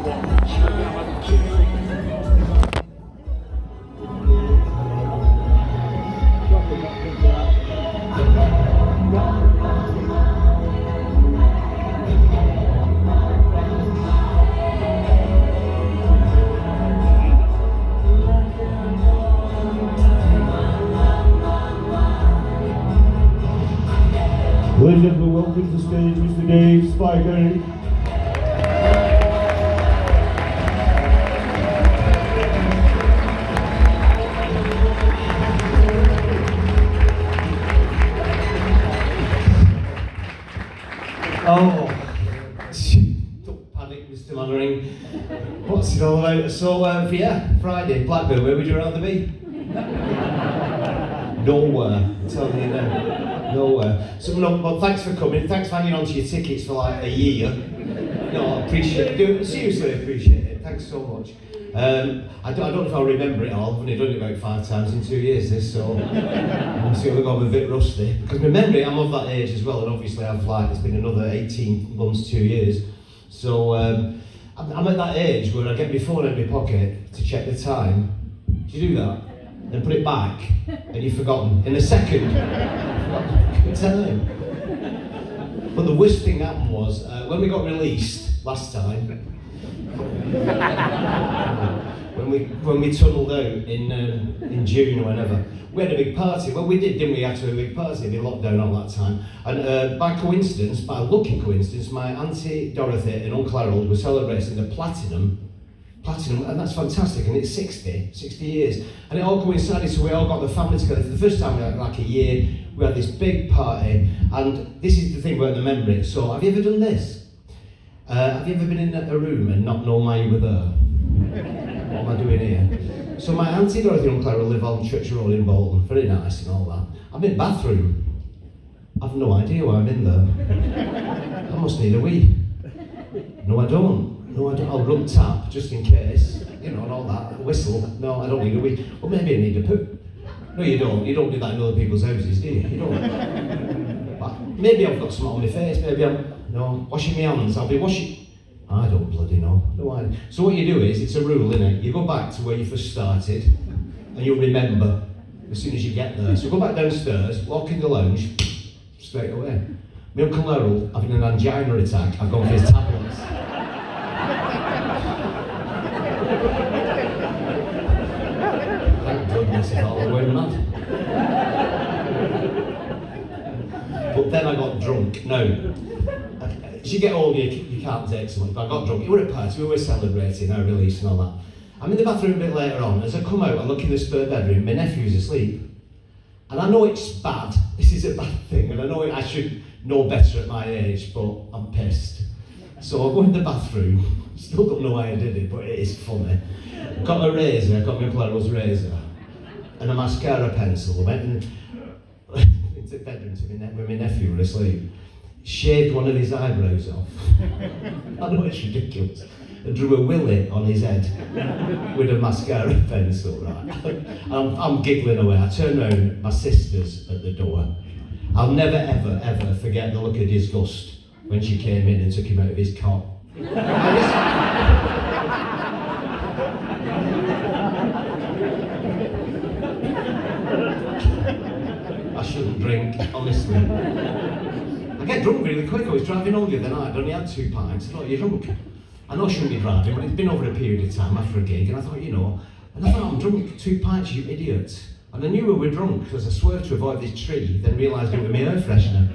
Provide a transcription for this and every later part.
Ladies and gentlemen, welcome to the stage, Mr. Dave Spikey. Oh, don't panic, Mr. Mannering. What's it all about? So, yeah, Friday, Blackburn, where would you rather be? Nowhere, I'm telling you now. Nowhere. So, no, well, thanks for coming. Thanks for hanging on to your tickets for like a year. No, I appreciate it. Seriously, I appreciate it. Thanks so much. I don't know if I'll remember it all. I've only done it about 5 times in 2 years, this, so I'm still going a bit rusty. Because remember, I'm of that age as well, and obviously I've it's been another 18 months, 2 years. So I'm at that age where I get my phone in my pocket to check the time. Do you do that? Then put it back, and you've forgotten. In a second, you've forgotten time. But the worst thing that happened was, when we got released last time, when we tunnelled out in June or whenever, we had a big party. Well, we did, didn't we? Actually, a big party. They locked down all that time. And by coincidence, by lucky coincidence, my auntie Dorothy and Uncle Harold were celebrating the platinum, and that's fantastic. And it's 60 years, and it all coincided. So we all got the family together for the first time in like a year. We had this big party, and this is the thing about the memory. So, have you ever done this? Have you ever been in a room and not known why you were there? What am I doing here? So my auntie Dorothy and Uncle Harold live on Church Road in Bolton, very nice and all that. I'm in the bathroom. I've no idea why I'm in there. I must need a wee. No, I don't. I'll run tap just in case, you know, and all that. Whistle. No, I don't need a wee. Well, maybe I need a poo. No, you don't. You don't do that in other people's houses, do you? You don't. But maybe I've got something on my face. Maybe I'm washing my hands. I'll be washing. I don't bloody know. No idea. So what you do is, it's a rule, isn't it? You go back to where you first started, and you'll remember as soon as you get there. So go back downstairs, walk in the lounge, straight away. My Uncle Harold having an angina attack. I've gone for his tablets. Thank goodness if I were mad. But then I got drunk. Now, as you get older, you can't take so much, but I got drunk. We were at a party, we were celebrating our release and all that. I'm in the bathroom a bit later on. As I come out, I look in the spare bedroom, my nephew's asleep. And I know it's bad, this is a bad thing, and I know I should know better at my age, but I'm pissed. So I go in the bathroom, still don't know why I did it, but it is funny. Got a razor, I got my Uncle Harold's razor, and a mascara pencil. I went into the bedroom where my nephew were asleep. Shaved one of his eyebrows off. I know it's ridiculous. And drew a willy on his head with a mascara pencil, right? I'm giggling away. I turn around, my sister's at the door. I'll never, ever, ever forget the look of disgust when she came in and took him out of his cot. I shouldn't drink, honestly. I get drunk really quick. I was driving home the other night, I'd only had 2 pints. I thought, you're drunk. I know I shouldn't be driving, but it's been over a period of time after a gig, and I thought, I'm drunk, 2 pints, you idiot. And I knew we were drunk because I swerved to avoid this tree, then realised it was my air freshener.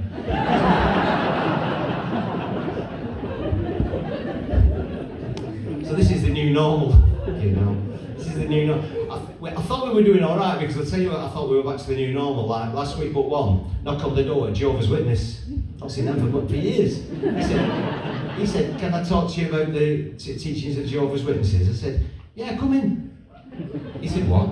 So this is the new normal, This is the new normal. I thought we were doing all right, because I'll tell you what, I thought we were back to the new normal. Like last week, but one, knock on the door, Jehovah's Witness. I've seen them for years. He said, can I talk to you about the teachings of Jehovah's Witnesses? I said, yeah, come in. He said, what?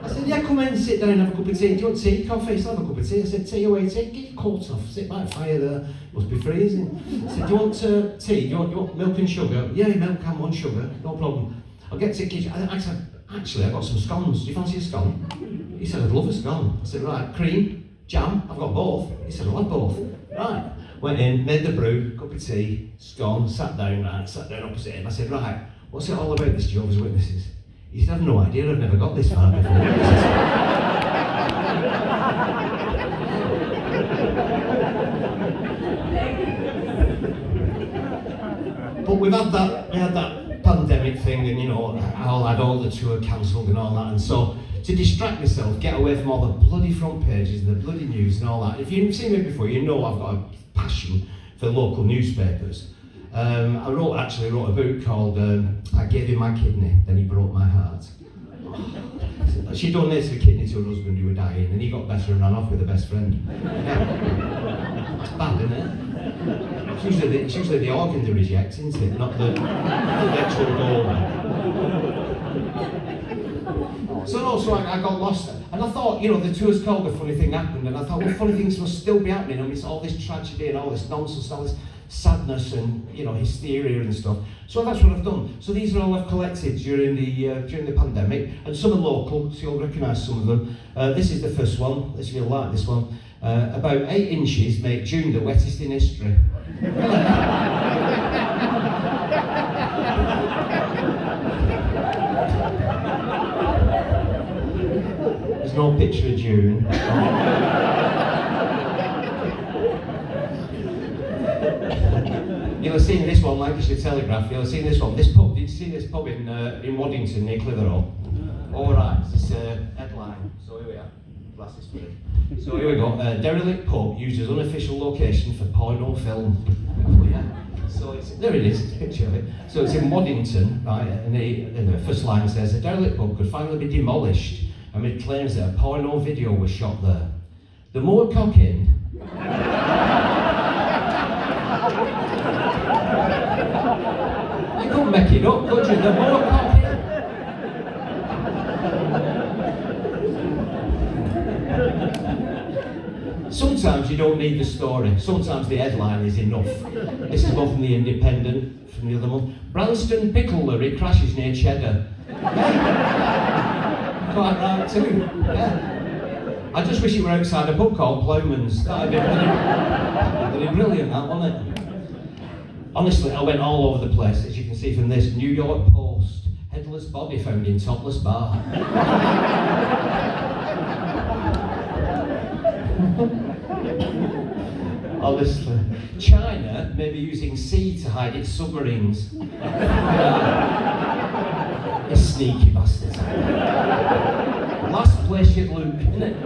I said, yeah, come in, sit down, have a cup of tea. Do you want tea, coffee? He said, have a cup of tea. I said, tea away, tea. Get your coat off, sit by the fire there. Must be freezing. I said, do you want tea? Do you want milk and sugar? Yeah, milk and one sugar, no problem. I'll get to the kitchen. I said, actually, I've got some scones. Do you fancy a scone? He said, I'd love a scone. I said, right, cream, jam, I've got both. He said, I'll have both. Right. Went in, made the brew, cup of tea, scone, sat down opposite him. I said, right, what's it all about, this Jehovah's Witnesses? He said, I've no idea, I've never got this far before. But we had that pandemic thing, and I had all the tour cancelled and all that, and so to distract myself, get away from all the bloody front pages and the bloody news and all that. If you've seen me before, you know I've got a passion for local newspapers. I actually wrote a book called I Gave Him My Kidney, Then He Broke My Heart. She donated a kidney to her husband who was dying, and he got better and ran off with a best friend. Yeah. That's bad, isn't it? It's usually the organ they reject, isn't it? Not the actual donor. So I got lost, and I thought, the tour's called A Funny Thing Happened, and I thought, well, funny things must still be happening, and it's all this tragedy and all this nonsense, all this sadness and hysteria and stuff. So that's what I've done. So these are all I've collected during the pandemic, and some are local, so you'll recognise some of them. This is the first one. Let's see if you'll like this one. About 8 inches make June the wettest in history. There's no picture of June. You'll have seen this one, Lancashire Telegraph. You'll have seen this one. Did you see this pub in Waddington near Clitheroe? All right, it's a headline. So here we are. Glasses for it. So here we go. Derelict pub used as unofficial location for porno film. Oh yeah. So there it is. It's a picture of it. So it's in Waddington, right? And the first line says a derelict pub could finally be demolished amid claims that a porno video was shot there. The more cocking. You couldn't make it up, could you? The more cocking. Sometimes you don't need the story. Sometimes the headline is enough. This is one from the Independent from the other month. Branston picklery crashes near Cheddar. Yeah. Quite right too. Yeah. I just wish it were outside a pub called Plowman's. That'd be brilliant, that, wouldn't it? Honestly, I went all over the place, as you can see from this. New York Post, headless body found in topless bar. Honestly. China may be using sea to hide its submarines. It's sneaky bastards. Last place you'd look, isn't it?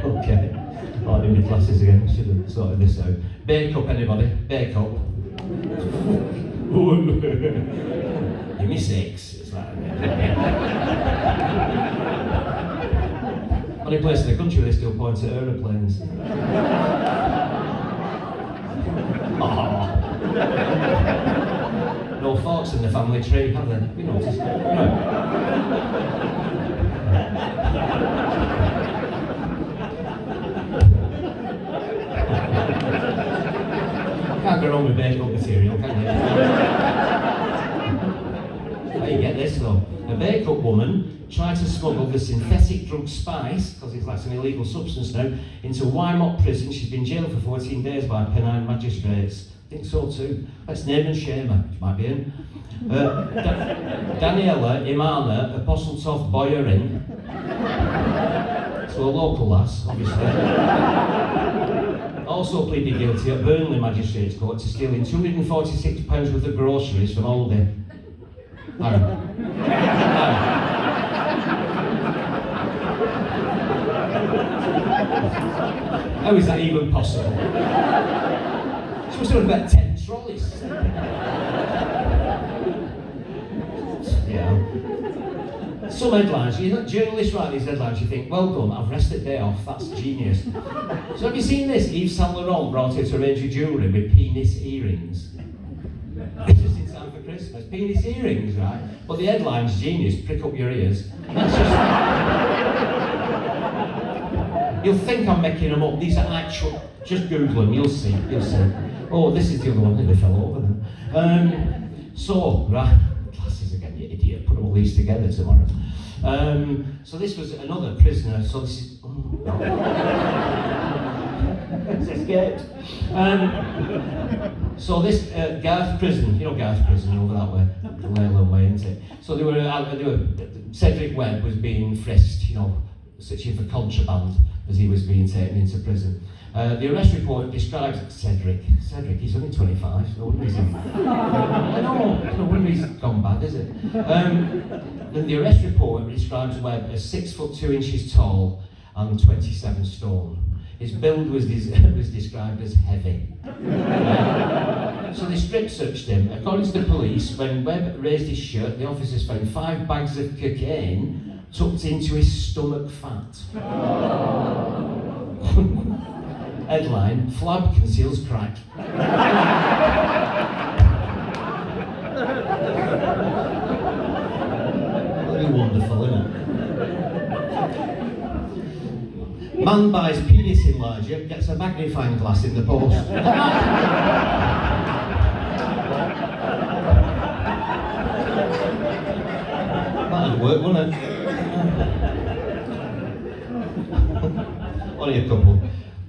Okay. Oh, I did my glasses again. Should have sorted this out. Bake up, anybody? Bake up. Give me 6. It's like only place in the country they still point at aeroplanes. Oh. No forks in the family tree, have they? We noticed. No. Can't go wrong with bake-up material, can you? How you get this though? A bake-up woman tried to smuggle the synthetic drug spice, because it's like an illegal substance now, into Wymot prison. She's been jailed for 14 days by Pennine magistrates. I think so too. Let's name and shame her. She might be in. Daniela Imana Apostletoft Boyarin. So a local lass, obviously. Also pleaded guilty at Burnley Magistrates Court to stealing £246 worth of groceries from Aldi. How is that even possible? She must have about 10 trolleys. Yeah. Some headlines, journalists write these headlines, you think, well done, I've rested day off, that's genius. So have you seen this? Yves Saint Laurent brought out a range of jewellery with penis earrings. It's just in time for Christmas. Penis earrings, right? But the headline's genius, prick up your ears. That's just... You'll think I'm making them up. These are actual. Just Google them. You'll see. Oh, this is the other one. They fell over them. So, right. Glasses again, you idiot. Put all these together tomorrow. So this was another prisoner. So this is. Oh. He's escaped. So this Garth Prison, you know Garth Prison over that way, the Leyland way, isn't it? So they were Cedric Webb was being frisked, you know, searching for contraband as he was being taken into prison. The arrest report describes Cedric, he's only 25, no wonder he's no wonder he's gone bad, is it? And the arrest report describes Webb as 6'2" tall and 27 stone. His build was described as heavy. So they strip searched him. According to the police, when Webb raised his shirt, the officers found 5 bags of cocaine tucked into his stomach fat. Headline, flab conceals crack. That'd be wonderful, isn't it? Man buys penis enlarger, gets a magnifying glass in the post. That'd work, wouldn't it? Only a couple.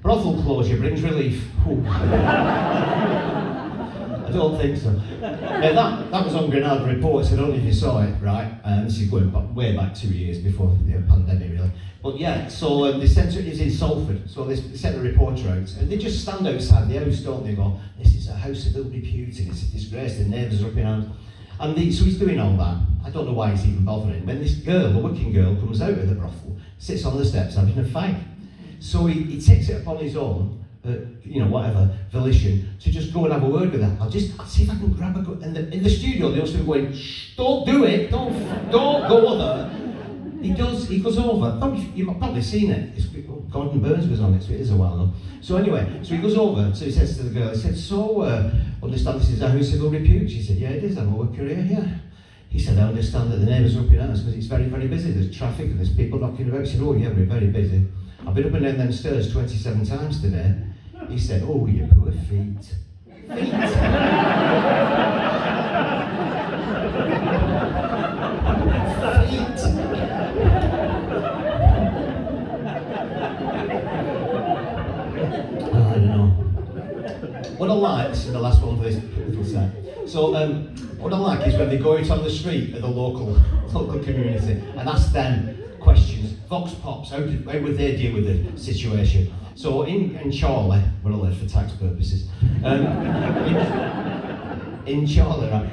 Brothel closure brings relief. I don't think so. That was on Granada Reports, I don't know if you saw it, right? This is going back, way back 2 years before the pandemic, really. But yeah, so they sent it was in Salford, so they sent a reporter out, and they just stand outside the house, don't they, and go, this is a house of ill repute, and it's a disgrace, the neighbours are up in hand. And so he's doing all that. I don't know why he's even bothering. When this girl, a working girl, comes out of the brothel, sits on the steps having a fag. So he takes it upon his own, volition, to just go and have a word with her. I'll see if I can grab a go. And in the studio, they also going, shh, don't do it, don't go there. He goes over. You've probably seen it. Gordon Burns was on it, so it is a while now. So anyway, so he goes over, so he says to the girl, he said, understand this is a house of ill repute? She said, yeah, it is, I'm a work career here. He said, I understand that the neighbours are up in arms because it's very, very busy. There's traffic and there's people knocking about. He said, oh yeah, we're very busy. I've been up and down them stairs 27 times today. He said, oh, you poor feet. Feet? I don't know. What I like, this is the last one for this little set. So, what I like is when they go out on the street of the local community and ask them questions. Vox Pops, how would they deal with the situation? So in Charlie, we're all there for tax purposes. In Charlie, right,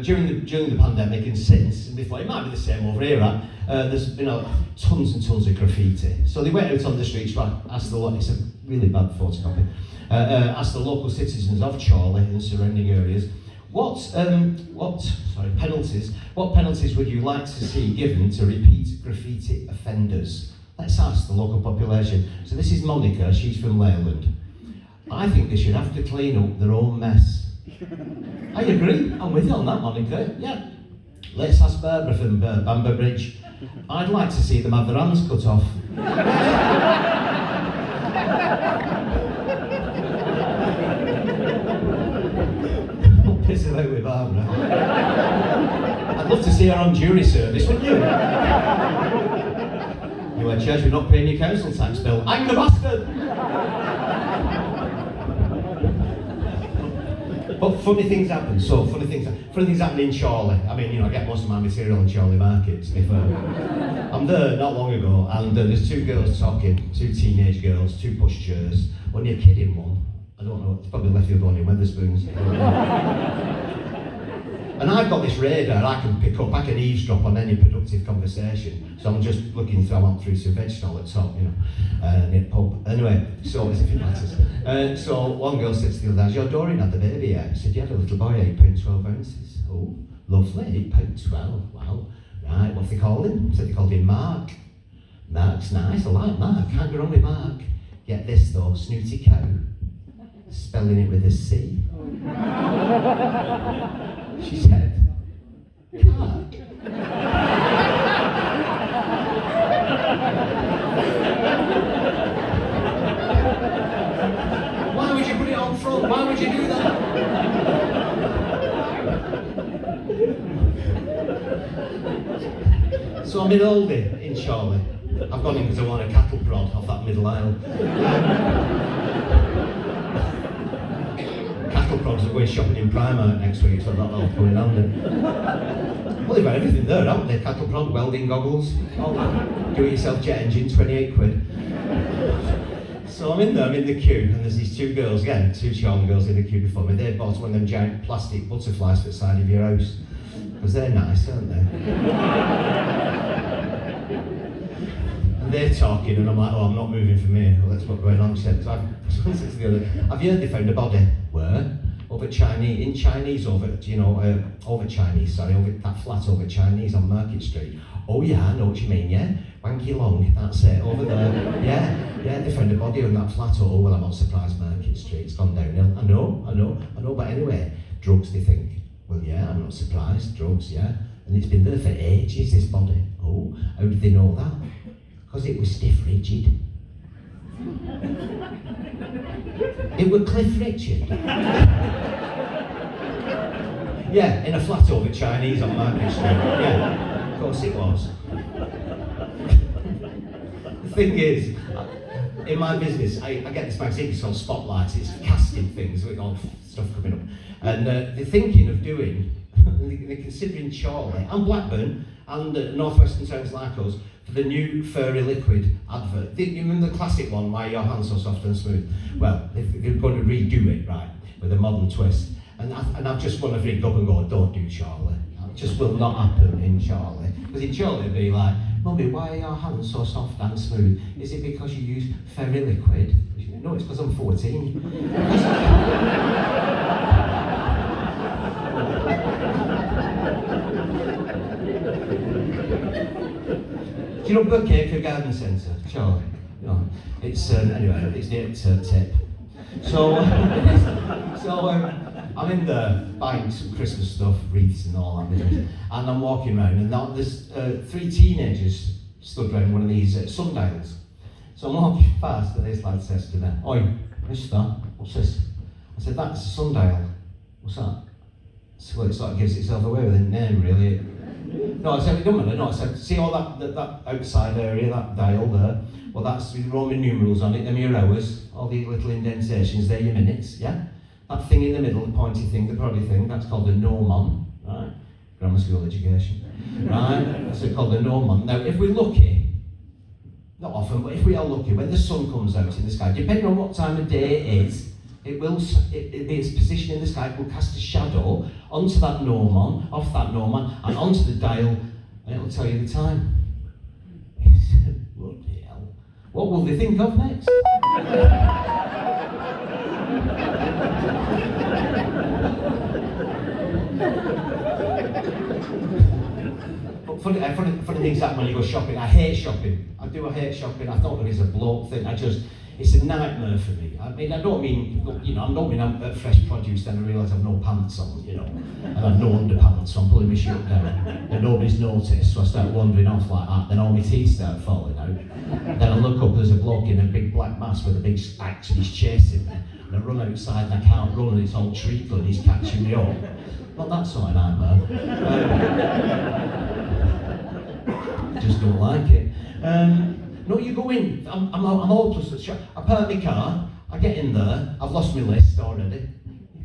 during the pandemic and since, and before, it might be the same over here, right, there's been tons and tons of graffiti. So they went out on the streets, right, asked it's a really bad photocopy, asked the local citizens of Charlie and surrounding areas, what penalties would you like to see given to repeat graffiti offenders? Let's ask the local population. So this is Monica, she's from Leyland. I think they should have to clean up their own mess. I agree, I'm with you on that, Monica. Yeah. Let's ask Barbara from Bamber Bridge. I'd like to see them have their hands cut off. Piss it out with Barbara. I'd love to see her on jury service, wouldn't you? You were judge, we're not paying your council tax bill. I'm the bastard! But funny things happen, funny things happen in Charlie. I mean, I get most of my material in Charlie Market, to be fair. I'm there not long ago, and there's 2 girls talking, 2 teenage girls, 2 pushchairs. Only a kid in one. I don't know, it's probably left the other one in Wetherspoons. And I've got this radar I can pick up, I can eavesdrop on any productive conversation. So I'm just looking through, I went through some vegetable at top, in a pub. Anyway, so as if it matters. So one girl said to the other, has your Doreen had the baby yet? I said, yeah, the little boy, 8 pounds 12 ounces. Oh, lovely, 8 pounds 12, wow. Right, what they called him? Said they called him Mark. Mark's nice, I like Mark, can't go wrong with Mark. Get this though, snooty cow. Spelling it with a C. She said, Mark. Why would you put it on front? Why would you do that? So I'm in Oldie in Charlie. I've gone in because I want a cattle prod off that middle aisle. Cattle prods are going shopping in Primark next week, so I don't know what's going on there. Well, they've got everything there, haven't they? Cattle prod, welding goggles, do-it-yourself jet engine, 28 quid. So I'm in there, I'm in the queue, and there's these two girls, again, two charming girls in the queue before me. They bought one of them giant plastic butterflies for the side of your house. Because they're nice, aren't they? And they're talking, and I'm like, oh, I'm not moving from here. Well, that's what's going on. She said, one said to the other, have you heard they found a body? Where? Over Chinese, over that flat over Chinese on Market Street. Oh yeah, I know what you mean, yeah? Wanky Long, that's it, over there. Yeah, they found a body on that flat. Oh, well, I'm not surprised Market Street's gone downhill. I know, but anyway, drugs, they think. Well, yeah, I'm not surprised, drugs, yeah. And it's been there for ages, this body. Oh, how did they know that? Because it was stiff rigid. It was Cliff Richard. Yeah, in a flat over Chinese on Market Street. Yeah, of course it was. The thing is, in my business, I get this magazine, it's called Spotlight, it's casting things with all stuff coming up. And they're thinking of doing, they're considering Chorley and Blackburn and Northwestern towns like us for the new furry liquid advert. You remember the classic one, why your hands so soft and smooth? Well, they're going to redo it, right, with a modern twist. And I just want to ring up and go, don't do Chorley. That just will not happen in Chorley. Because in Chorley it'd be like, Mummy, why are your hands so soft and smooth? Is it because you use fairy liquid? No, it's because I'm 14. Do you know Buckacre Garden Centre, Charlie? No, it's anyway, it's near Tip. So, I'm in there buying some Christmas stuff, wreaths and all that business, and I'm walking around, and now there's 3 teenagers stood around one of these sundials. So I'm walking past, and this lad says to me, "Oi, mister, what's this?" I said, "That's a sundial." "What's that?" So well, it sort of gives itself away with the name, really. No, I said, "It don't matter." No, I said, "See all that outside area, that dial there? Well, that's with Roman numerals on it, them your hours, all the little indentations, they're your minutes, yeah? That thing in the middle, the pointy thing, the proddy thing, that's called a gnomon, right? Grammar school education, right? That's called a gnomon. Now, if we're lucky, not often, but if we are lucky, when the sun comes out in the sky, depending on what time of day it is, its position in the sky will cast a shadow onto that gnomon, off that gnomon, and onto the dial, and it'll tell you the time." Bloody hell. What will they think of next? But funny things happen when you go shopping. I hate shopping. I hate shopping. I thought it was a bloke thing. It's a nightmare for me. I don't mean I'm at fresh produce, then I realise I've no pants on, and I've no underpants, so I'm pulling my shirt down, and nobody's noticed, so I start wandering off like that, then all my teeth start falling out. Then I look up, there's a bloke in a big black mask with a big axe, and he's chasing me, and I run outside and I can't run, and it's all treacle, and he's catching me up. Not that sort of nightmare. I just don't like it. No, you go in, I'm hopeless at shop. I park my car, I get in there, I've lost my list already.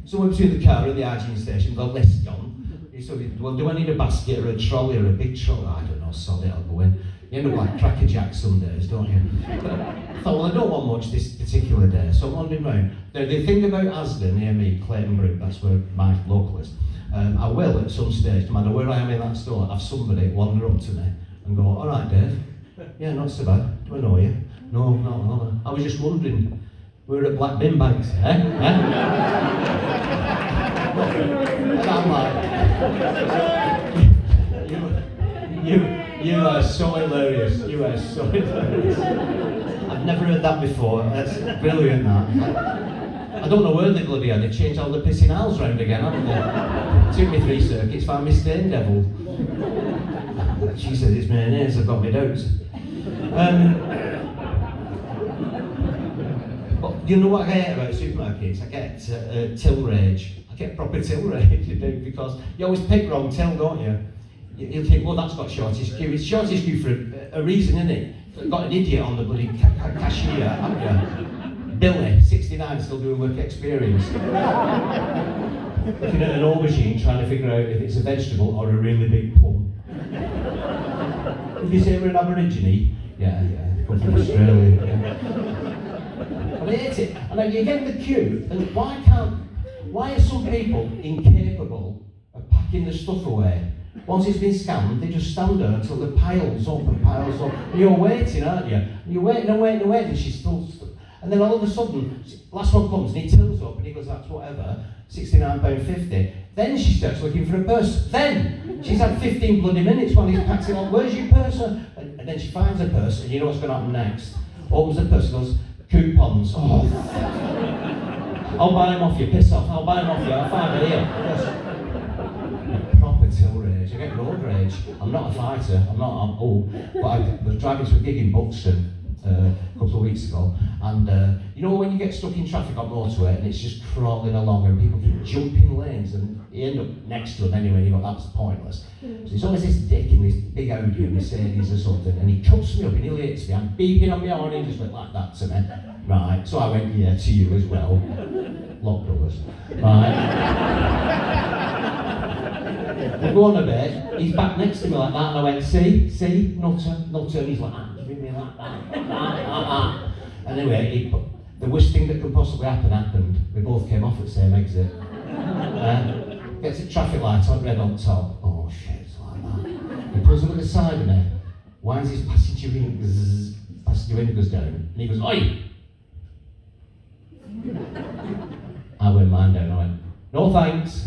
Somewhere between the car and the hygiene station, the list gone. So, well, do I need a basket or a trolley or a big trolley? I don't know, sod it, I'll go in. You end up like Cracker Jack some days, don't you? But I thought, well, I don't want much this particular day, so I'm wandering round. Now, the thing about Asda near me, Clayton Brook, that's where my local is, I will at some stage, no matter where I am in that store, have somebody wander up to me and go, "All right, Dave. Yeah, not so bad. Do I know you?" "No, not. I was just wondering, we're at Black Bin Banks, eh? And I'm like, you are so hilarious. You are so hilarious. I've never heard that before. That's brilliant, that. I don't know where they bloody are. They've changed all the pissing aisles round again, haven't they? Took me 3 circuits, found me Stain Devil. She said it's mayonnaise, I've got my doubts. But you know what I hate about supermarkets? I get till rage. I get proper till rage, you do, because you always pick wrong till, don't you? You think, well, that's got shortest queue. It's shortest queue for a reason, isn't it? got an idiot on the bloody cashier, haven't you? Billy, 69, still doing work experience. Looking at an aubergine, trying to figure out if it's a vegetable or a really big plum. Did you say we're an Aborigine? Yeah, come from Australia. Yeah. I hate it. And then you get in the queue, and why are some people incapable of packing the stuff away? Once it's been scanned, they just stand there until the piles up and piles up. And you're waiting, aren't you? And you're waiting and waiting and waiting, and she's still. And then all of a sudden, last one comes and he tills up and he goes, that's whatever, £69.50. Then she starts looking for a purse. Then she's had 15 bloody minutes while he's packed it on. Where's your purse? And then she finds her purse, and you know what's going to happen next? Opens the purse and goes, coupons. Oh, I'll buy them off you, piss off. I'll buy them off you. I'll find it here. Yes. Proper till rage. I get road rage. I'm not a fighter. I'm old. But I was driving to a gig in Buxton a couple of weeks ago, and you know when you get stuck in traffic on motorway and it's just crawling along and people keep jumping lanes and you end up next to them anyway, you go, that's pointless. So there's always this dick in this big Audi or Mercedes or something, and he cuts me up and he hits me, I'm beeping on my horn, and he just went like that to me. Right, so I went, yeah, to you as well. Lock brothers. Right. We go on a bit, he's back next to me like that, and I went, see, nutter, and he's like, like that. Anyway, the worst thing that could possibly happened. We both came off at the same exit. Gets a traffic light on, red on top. Oh shit, it's like that. He pulls up at the side of me, winds his passenger windows down, and he goes, oi! I went mine down, I went, no thanks.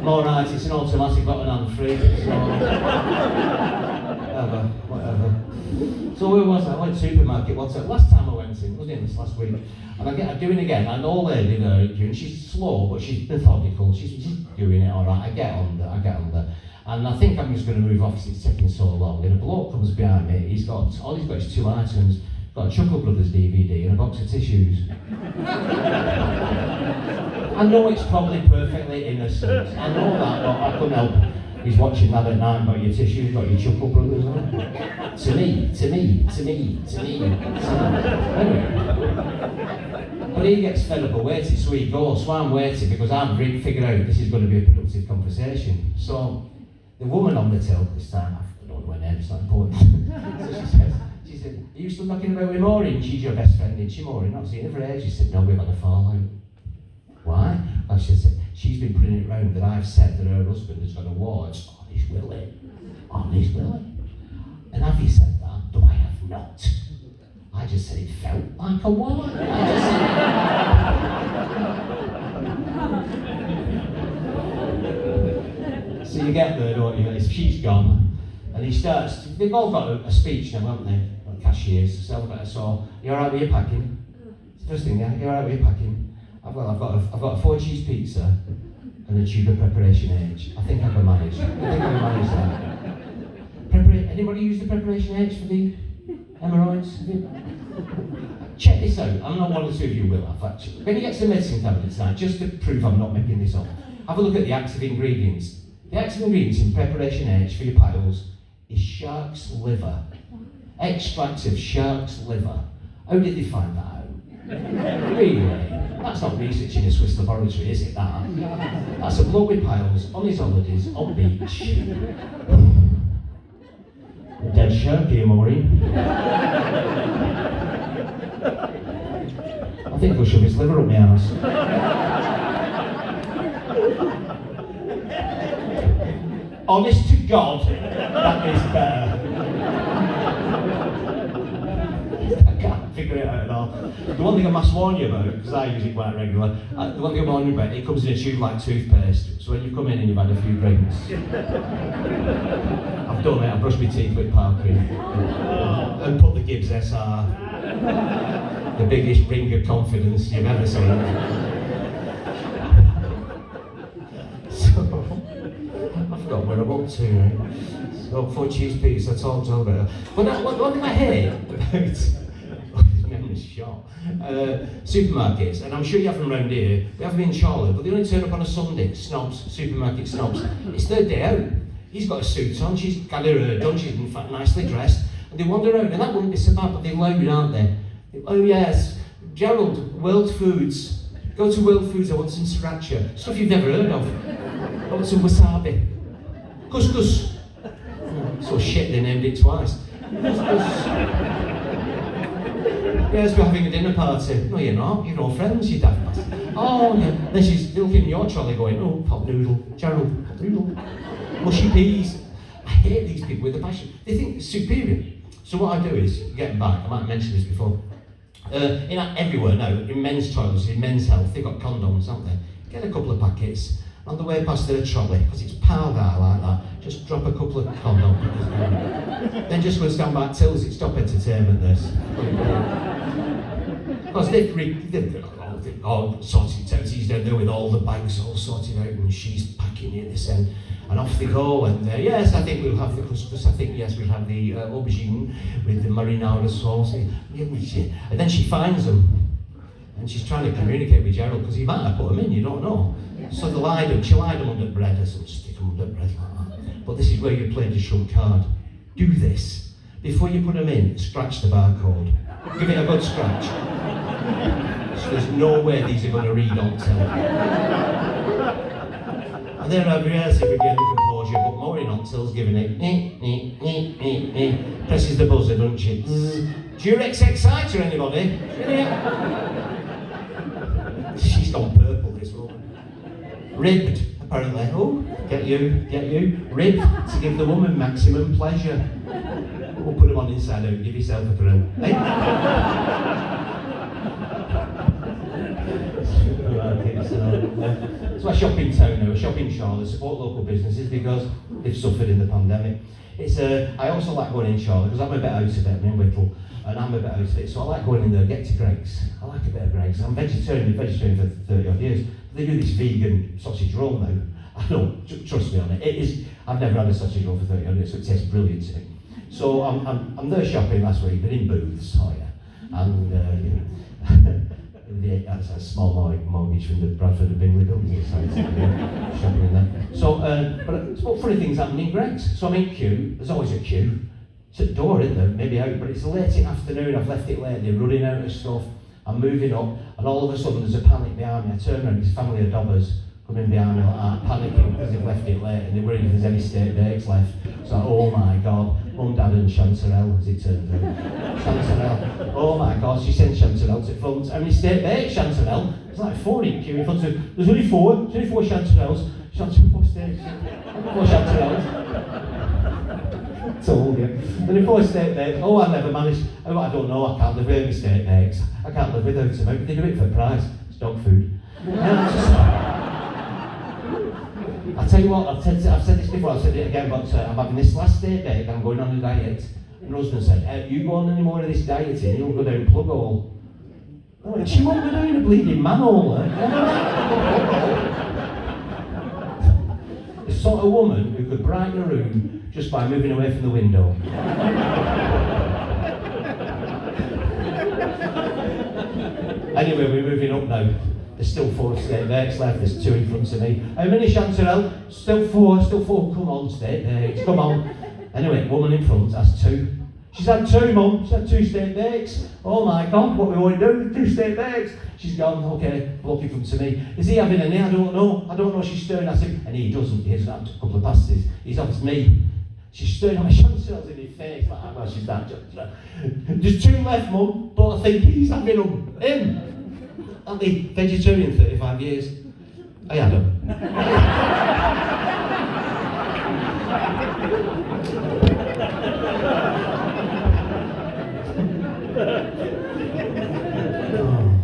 Alright, it's an automatic, got an hand free, so whatever. So where was I? I went to the supermarket, last time I went in, wasn't it, this last week? And I'm doing it again, and an old lady there, and she's slow, but she's methodical, she's doing it alright, I get on there. And I think I'm just going to move off because it's taking so long. And a bloke comes behind me, all he's got is 2 items, got a Chuckle Brothers DVD and a box of tissues. I know it's probably perfectly innocent, I know that, but I couldn't help. He's watching that at night, got your tissues, got your Chuckle Brothers on. To me. Anyway. But he gets fed up of waiting, so he goes, so I'm waiting because I'm figured out this is going to be a productive conversation. So the woman on the till this time, I don't know her name, it's not important. So she said, are you still knocking about with Maureen? She's your best friend, isn't she, Maureen? Not seen her for ages. She said, no, we've had a fallout. Why? And she said, she's been putting it round that I've said that her husband has got awards on his Willie. And have you said that? No, I have not. I just said it felt like a wallet. So you get there, don't you? She's gone. And he starts, they've all got a speech now, haven't they? Like cashiers. So you alright with your packing? First thing, yeah, you alright with your packing? I've got a 4-cheese pizza and a tube of preparation H. I think I can manage that. Anybody use the preparation H for the hemorrhoids? Check this out. I'm not one or two of you will have actually. When you get to the medicine cabinet tonight, just to prove I'm not making this up, have a look at the active ingredients. The active ingredients in preparation H for your piles is shark's liver. Extract of shark's liver. How did they find that out? Really? That's not research in a Swiss laboratory, is it, that? That's a bloke with piles, on his holidays, on beach. A dead shark here, Maureen. I think he'll shove his liver up my arse. Honest to God, that is better. I can't figure it out at all. The one thing I must warn you about, because I use it quite regular, the one thing I'm warning you about, it comes in a tube like toothpaste. So when you come in and you've had a few drinks, I've done it, I've brushed my teeth with power cream and put the Gibbs SR, the biggest ring of confidence you've ever seen. So, I forgot where I'm up to, right? So 4 cheese pizzas, I talked over it. But one thing I hate about, memory's shot. supermarkets, and I'm sure you have them around here. We have them in Charlotte, but they only turn up on a Sunday. Snobs, supermarket snobs. It's their day out. He's got a suit on, she's got her hair done, she's in fact nicely dressed, and they wander around, and that wouldn't be so bad, but they're loud, aren't they? Oh yes, Gerald, World Foods. Go to World Foods, I want some sriracha. Stuff you've never heard of. I want some wasabi. Couscous. So shit, they named it twice. Yes, we're having a dinner party. No, you're not. You're all friends, you daft bastard. Oh, yeah. Then she's looking in your trolley going, oh, pot noodle. Gerald, pot noodle. Mushy peas. I hate these people with a passion. They think it's superior. So what I do is, getting back, I might have mentioned this before, everywhere now, in men's toilets, in men's health, they've got condoms, haven't they? Get a couple of packets. On the way past their trolley, because it's powder like that, just drop a couple of condoms. Then just go and stand back tills, it's top entertainment, this. Because they've all sorted out, he's down there with all the bags all sorted out, and she's packing it this end, and off they go, and yes, I think we'll have the couscous, I think, yes, we'll have the aubergine with the marinara sauce, and then she finds them, and she's trying to communicate with Gerald, because he might have put them in, you don't know. So she'll hide them under bread or something, stick them under bread like that. But this is where you play the trump card. Do this. Before you put them in, scratch the barcode. Give it a good scratch. So there's no way these are going to read on till. And then over here, see if we get the composure, but Maureen on till's giving it, presses the buzzer, doesn't she? Durex Exciter, anybody? She's gone purple, this woman. Ribbed, apparently. Oh, get you. Ribbed to give the woman maximum pleasure. We'll put them on inside out, give yourself a thrill. Eh? So I shop in town now, I shop in Charlotte, support local businesses because they've suffered in the pandemic. I also like going in Charlotte because I'm a bit out of it, I'm in Whittle, and I'm a bit out of it, so I like going in there, get to Greggs. I like a bit of Greggs. I'm vegetarian for 30 odd years. They do this vegan sausage roll now. I don't, trust me on it. It is, I've never had a sausage roll for 30 odd years, so it tastes brilliant to me. So I'm there shopping last week, been in booths, oh yeah, and that's a small mortgage from the Bradford and Bingley Building Society, shopping in there. So, but funny things happen in Greggs. So I'm in queue, there's always a queue. It's at the door, isn't there? Maybe out, but it's late in the afternoon, I've left it late, they're running out of stuff. I'm moving up, and all of a sudden there's a panic behind me. I turn around, it's a family of dobbers coming behind me like that, panicking because they've left it late and they're worried if there's any steak bakes left. So, oh my God, Mum, Dad and Chanterelle, as it turns out. Chanterelle, oh my God, she sent Chanterelle to front. How many steak bakes, Chanterelle? There's like 4 in queue in front of, there's only 4 Chanterelles. Four steaks, 4 Chanterelles. Told you. Only 4 steak bakes. Oh, I never managed. Oh, I don't know, I can't live without steak bakes. I can't live without them. They do it for a price. It's dog food. I'll tell you what, I've said this before, I've said it again, but I'm having this last steak bake, I'm going on a diet. And my husband said, you go on any more of this dieting, you'll go down plug hole. Oh, she won't go down a bleeding manhole. The sort of woman who could brighten a room just by moving away from the window. Anyway, we're moving up now. There's still 4 steak bakes left, there's 2 in front of me. How many, Chanterelle? Still 4, come on, steak bakes, come on. Anyway, woman in front has 2. She's had 2, Mum, she's had 2 steak bakes. Oh my God, what we want to do, 2 steak bakes. She's gone, okay, bloke in front of me. Is he having any? I don't know, she's staring at him. And he doesn't, he hasn't had a couple of pasties. He's obviously me. She's staring at my Chanterelles in his face, like, well, she's that. There's 2 left, Mum, but I think he's having them. Him. I've been vegetarian 35 years. I had them.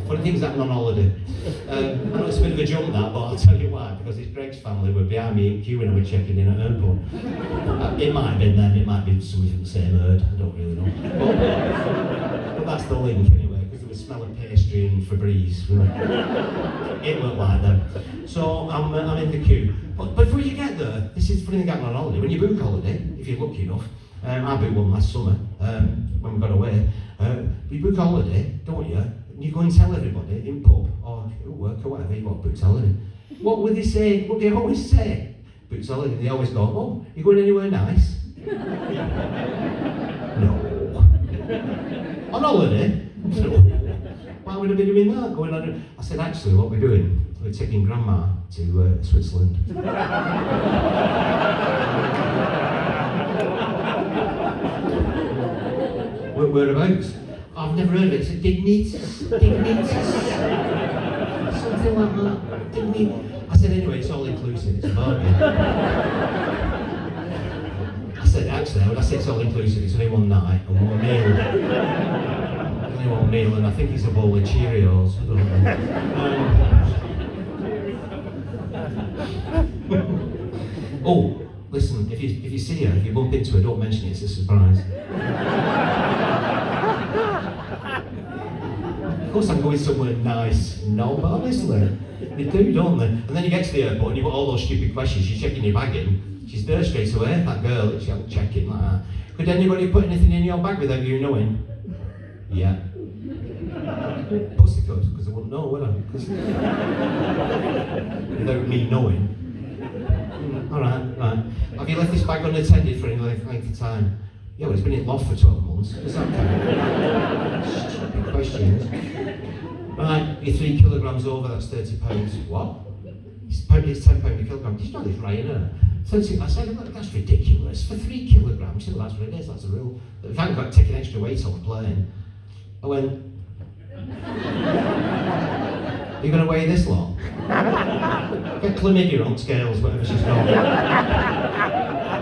Funny things happen on holiday. I know it's a bit of a jump that, but I'll tell you why, because it's Greg's family were behind me in queue when I was checking in at airport. It might have been them, it might be somebody from the same herd, I don't really know. But that's the link anyway. The smell of pastry and Febreze. It looked like them. So I'm in the queue. But before you get there, this is the funny thing happening on holiday. When you book holiday, if you're lucky enough, I booked one last summer when we got away. You book holiday, don't you? You go and tell everybody in pub or at work or whatever, you got boots holiday. What would they say? What do they always say? Boots holiday. They always go, oh, you going anywhere nice? No. On holiday? No. Why would I be doing that? Going on? I said, actually, what we're doing, we're taking Grandma to Switzerland. Whereabouts? I've never heard of it. It's a Dignitas. Something like that. I said, anyway, it's all inclusive. It's a bargain. I said, actually, when I say it's all inclusive, it's only one night and one meal. Only one meal, and I think it's a bowl of Cheerios. I don't know. Oh, listen, if you see her, if you bump into her, don't mention it, it's a surprise. Of course I'm going somewhere nice. No, but honestly, they do, don't they? And then you get to the airport and you've got all those stupid questions. She's checking your bag in. She's there straight away, that girl. She hasn't checked it like that. Could anybody put anything in your bag without you knowing? Yeah. Of course they could, because I wouldn't know, would I? Without me knowing. Alright. Have you left this bag unattended for any length of time? Yeah, well, it's been in loft for 12 months. Does that count? Stupid questions. Right, you're 3 kilograms over, that's £30. What? It's £10 a kilogram. Did you know this, Ryanair? I said, look, that's ridiculous. For 3 kilograms, well, that's what it is, that's the rule. They can't go take an extra weight off the plane. I went, are you going to weigh this lot? Get chlamydia on scales, whatever she's got.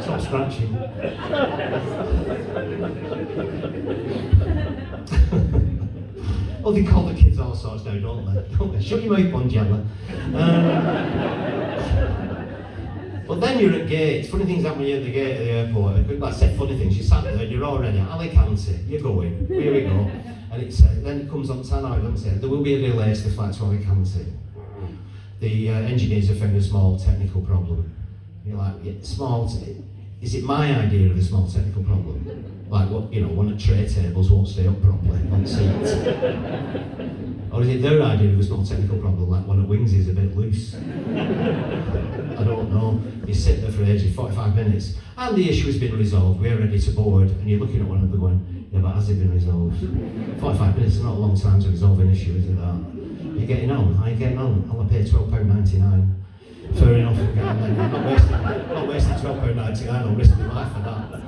Stop scratching. Oh, they call the kids all sorts now, don't they? Shut your mouth, Bonjella. But then you're at gates. Funny things happen when you're at the gate of the airport. Like I said, funny things. You sat there and you're already at Alicante. You're going. Here we go. And then it comes on Tannoy, doesn't it? There will be a delay to the flight to Alicante. The engineers have found a small technical problem. You're like, yeah, is it my idea of a small technical problem? Like, what, one of the tray tables won't stay up properly on seats. Or is it their idea of a small technical problem, like one of wings is a bit loose? I don't know. You sit there for ages, 45 minutes, and the issue has been resolved, we're ready to board, and you're looking at one another going, yeah, but has it been resolved? 45 minutes is not a long time to resolve an issue, is it that? You're getting on, how are you getting on? I'll pay £12.99. Fair enough, I'm not wasting £12.99, I'll risk my life for that.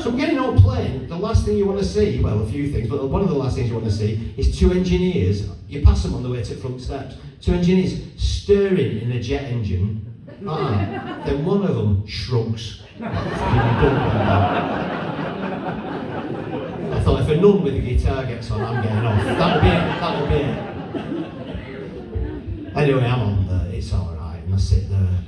So getting on a plane, the last thing you want to see, well, a few things, but one of the last things you want to see is 2 engineers, you pass them on the way to the front steps, 2 engineers stirring in a jet engine, then one of them shrugs. I thought, if a nun with a guitar gets on, I'm getting off. That'll be it. Anyway, I'm on there, it's alright, and I sit there,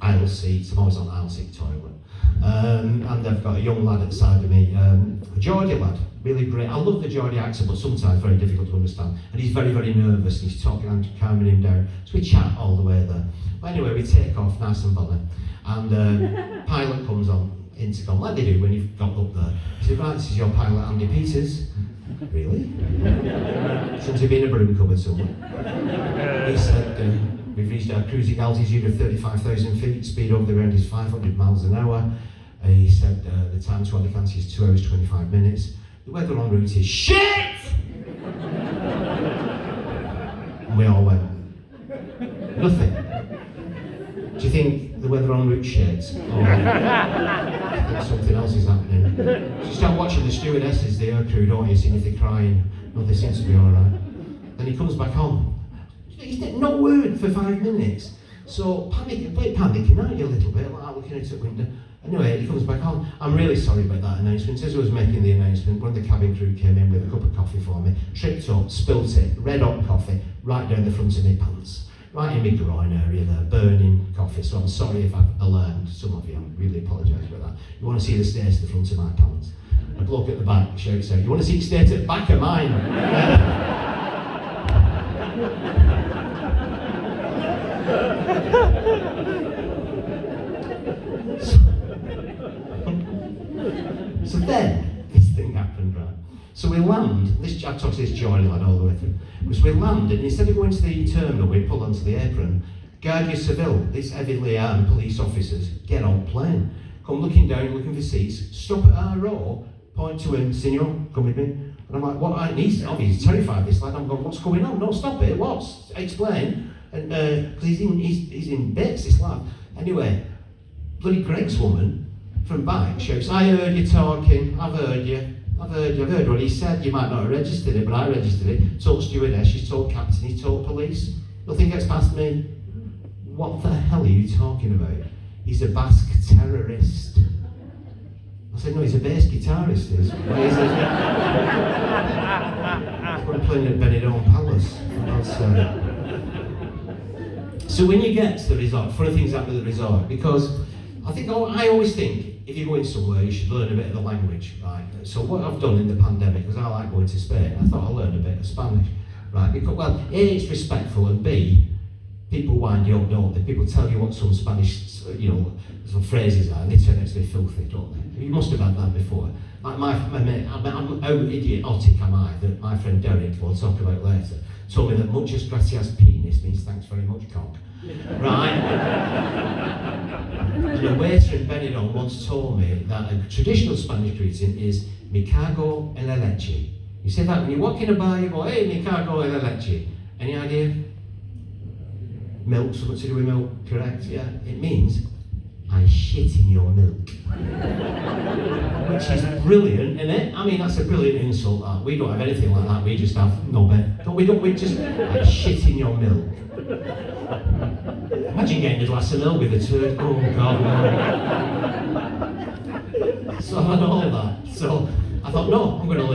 aisle seats, I'm always on aisle seat toilet. And I've got a young lad at the side of me, a Geordie lad, really great. I love the Geordie accent, but sometimes very difficult to understand. And he's very, very nervous, and he's talking, I'm calming him down. So we chat all the way there. But anyway, we take off, nice and bonny. And pilot comes on, intercom, like they do when you've got up there. He said, right, this is your pilot, Andy Peters. Really? Seems to be in a broom cupboard somewhere. He said, we've reached our cruising altitude of 35,000 feet, speed over the ground is 500 miles an hour. He said the time to Alicante is 2 hours 25 minutes. The weather en route is SHIT! And we all went, nothing. Do you think the weather en route shit? Or I think something else is happening? So you start watching the stewardesses, the air crew, don't you, seeing if they're crying. No, they seem to be alright. Then he comes back on. He's no word for 5 minutes. So panicking, aren't you, a little bit, like looking out the window. Anyway, he comes back on. I'm really sorry about that announcement. As I was making the announcement, one of the cabin crew came in with a cup of coffee for me, tripped up, spilt it, red hot coffee, right down the front of my pants. Right in my groin area there, burning coffee. So I'm sorry if I've alarmed some of you. I really apologise about that. You want to see the stairs to the front of my pants? A bloke at the back shouts out, you want to see the stairs at the back of mine? So then, this thing happened, right? So we land, I've talked to this Geordie lad all the way through. So we land, and instead of going to the terminal, we pull onto the apron. Guardia Civil, these heavily armed police officers, get on plane. Come looking down, looking for seats, stop at our row, point to him, Senor, come with me. And I'm like, what? And he's obviously terrified, this lad. I'm going, what's going on? No, stop it, what's? Explain. And because he's in bits, this lad. Anyway, bloody Greg's woman from back shouts, I heard you talking, I've heard what he said. You might not have registered it, but I registered it. Told stewardess, she's told captain, he's told police. Nothing gets past me. What the hell are you talking about? He's a Basque terrorist. I said, no, he's a bass guitarist. Why is it? We're playing at Benidorm Palace. So when you get to the resort, funny things happen at the resort, because I always think, if you're going somewhere, you should learn a bit of the language, right? So what I've done in the pandemic, because I like going to Spain, I thought I'll learn a bit of Spanish, right? Because, well, A, it's respectful, and B, people wind you up, don't they? People tell you what some Spanish, some phrases are, and they turn out to be filthy, don't they? You must have had that before. Like my mate, how idiotic am I that my friend Derek, we'll talk about later, told me that muchas gracias penis means thanks very much cock. Right? And a waiter in Benidorm once told me that a traditional Spanish greeting is "me cago en la leche." You say that when you walk in a bar, you go, "Hey, me cago en la leche." Any idea? Milk, something to do with milk, correct? Yeah. It means I shit in your milk. Which is brilliant, isn't it? I mean, that's a brilliant insult, that. We don't have anything like that, we just have knobhead. We just, I shit in your milk. Imagine getting a glass of milk with a turd. Oh, God, no. So I had all that. So I thought, no, I'm going to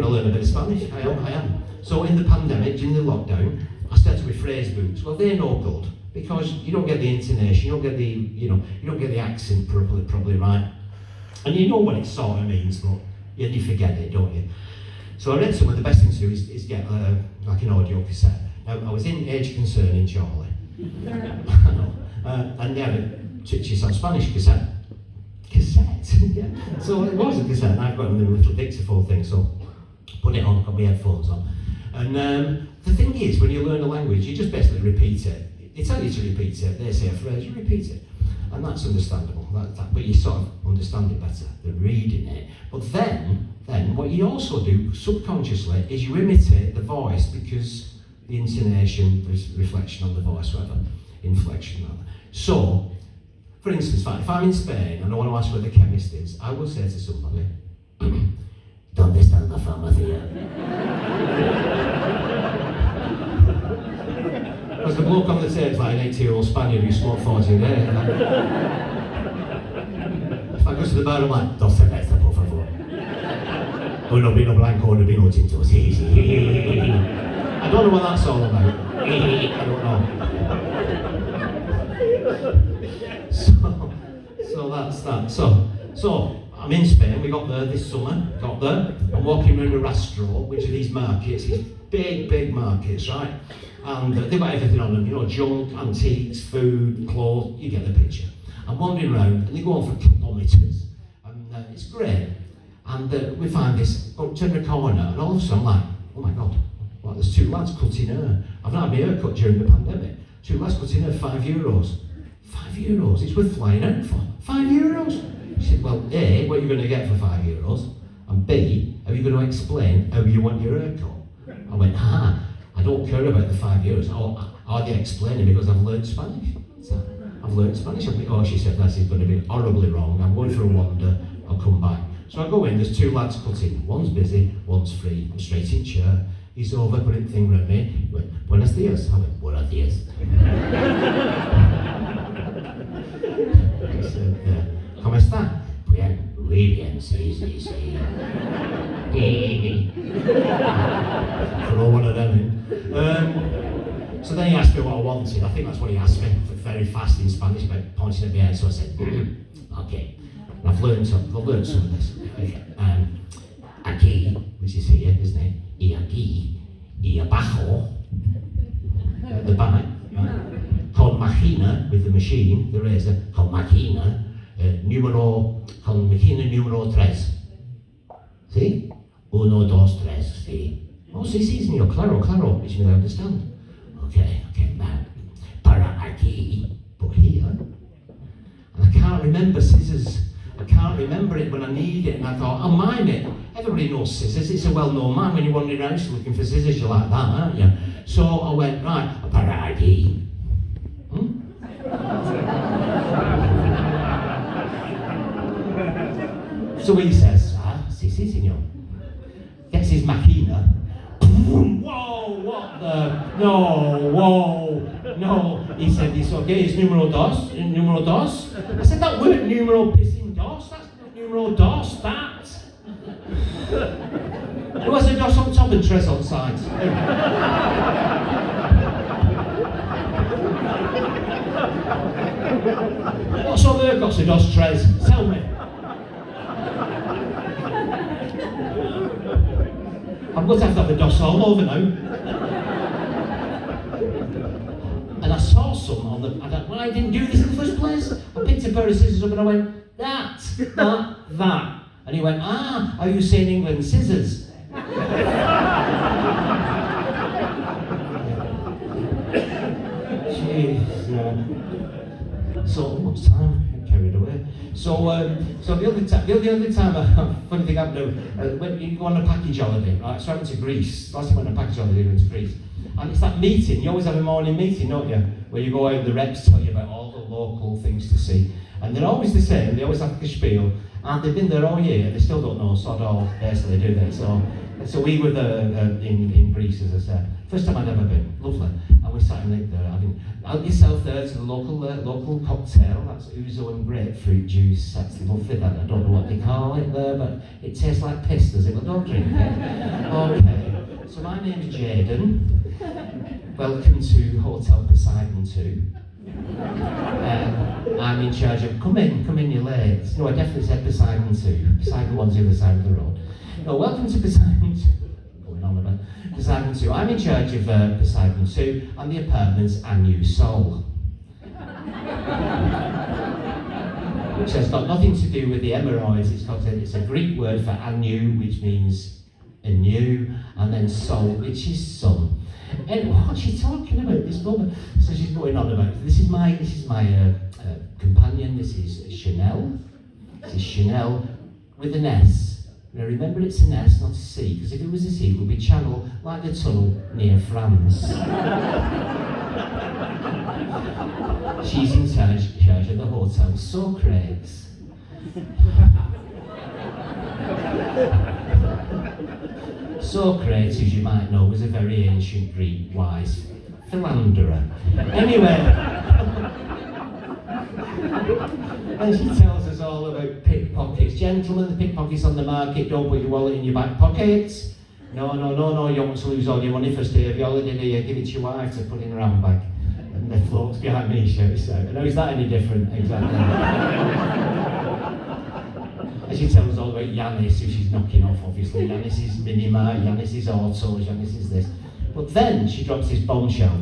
learn a bit of Spanish. I am. So in the pandemic, during the lockdown, I started with phrase books. Well, they're no good, because you don't get the intonation, you don't get the, you don't get the accent probably right. And you know what it sort of means, but you forget it, don't you? So I read some of the best things to do is get like an audio cassette. Now, I was in Age Concern in Charlie. I know. And they had a Chitchis on Spanish cassette. Cassette? Yeah. So it was a cassette, and I've got a little dictaphone thing, so put it on, got my headphones on. And the thing is, when you learn a language, you just basically repeat it. They tell you to repeat it, they say a phrase, you repeat it. And that's understandable, but you sort of understand it better than reading it. But then what you also do subconsciously is you imitate the voice, because the intonation, there's reflection on the voice, whatever, inflection rather. So, for instance, if I'm in Spain and I want to ask where the chemist is, I will say to somebody, ¿Dónde está la farmacia? Because the bloke on the tape's like an 80-year-old Spaniard who smoked 40 a day. If I go to the bar, I'm like, dos cervezas, por favor. Uno vino blanco, uno vino tinto. I don't know what that's all about. I don't know. So that's that. So I'm in Spain, we got there this summer, I'm walking around a restaurant, which are these markets, these big markets, right? And they've got everything on them, junk, antiques, food, clothes, you get the picture. I'm wandering around, and they go on for kilometres, and it's great. And we find this, turn the corner, and all of a sudden I'm like, oh my God, well, there's two lads cutting hair. I've not had my hair cut during the pandemic. Two lads cutting hair, €5. €5, it's worth flying out for. €5? She said, well, A, what are you going to get for €5? And B, are you going to explain how you want your hair cut? I went, I don't care about the €5. Are they explaining because I've learned Spanish? So, I've learned Spanish. She said, this is going to be horribly wrong. I'm going for a wander, I'll come back. So I go in, there's two lads cutting. One's busy, one's free. I'm straight in chair. He's over, putting the thing around me. He went, buenos dias. I went, buenos dias. He said, ¿cómo está? Bien, muy bien, sí. For all one of them. So then he asked me what I wanted. I think that's what he asked me, very fast in Spanish, but pointing at my head. So I said, okay. And I've learned some of this. Okay. Aquí, which is here, isn't it? Y aquí, y abajo, at the back, right? Con máquina, with the machine, the razor, con máquina, con máquina número 3. See? Uno, dos, tres, sí. Oh, sí, sí, señor, claro, claro, which means I understand. Okay, now, para aquí, por here. And I can't remember scissors. I can't remember it when I need it, and I thought, I'll mime it. Everybody knows scissors, it's a well-known mime. When you're wandering around just looking for scissors, you're like that, aren't you? So I went, right, para aquí. So he says, sí, señor. Gets his machina. Whoa, what the? No. He said, it's okay, it's numero dos. I said, that weren't numero pissing dos, that's not numero dos, that. It was a dos on top and tres on sides. What's all there got to dos tres? Tell me. I'm going to have a dos all over now. And I saw some on the. I thought, well, I didn't do this in the first place. I picked a pair of scissors up and I went, that. And he went, are you saying England scissors? Jeez, yeah. So much time carried away. So the other time, funny thing happened. When you go on a package holiday, right? So I went to Greece. Last time I went on a package holiday, I went to Greece, and it's that meeting. You always have a morning meeting, don't you? Where you go out, the reps tell you about all the local things to see, and they're always the same. They always have a spiel, and they've been there all year, and they still don't know sod all. Basically, do they? So we were there in Greece, as I said. First time I'd ever been. Lovely. And we sat in there having, help yourself there to the local cocktail. That's ouzo and grapefruit juice. That's lovely. That I don't know what they call it there, but it tastes like piss, does it? But don't drink it. Okay. So my name's Jaden. Welcome to Hotel Poseidon 2. I'm in charge of, come in, you're late. No, I definitely said Poseidon 2. Poseidon 1's the other side of the road. No, welcome to Poseidon 2. Going on about Poseidon 2. I'm in charge of Poseidon 2 and the apartments and new soul. Which has got nothing to do with the hemorrhoids. It's a Greek word for anu, which means anew, and then soul, which is son. And what's she talking about this woman? So she's going on about, this is my companion, this is Chanel. This is Chanel with an S. Now remember, it's an S, not a C, because if it was a C, it would be Channel, like the tunnel near France. She's in charge of the hotel Socrates. Socrates, as you might know, was a very ancient Greek wise philanderer. Anyway, and she tells us all about pickpockets. Gentlemen, the pickpockets on the market, don't put your wallet in your back pockets. No, you don't want to lose all your money first day of your holiday, do you? Give it to your wife to put in her handbag. And the folks behind me shouts out. Now, is that any different? Exactly. And she tells us all about Yanis, who she's knocking off, obviously. Yanis is Minima, Yanis is Auto, Yanis is this. But then she drops this bombshell.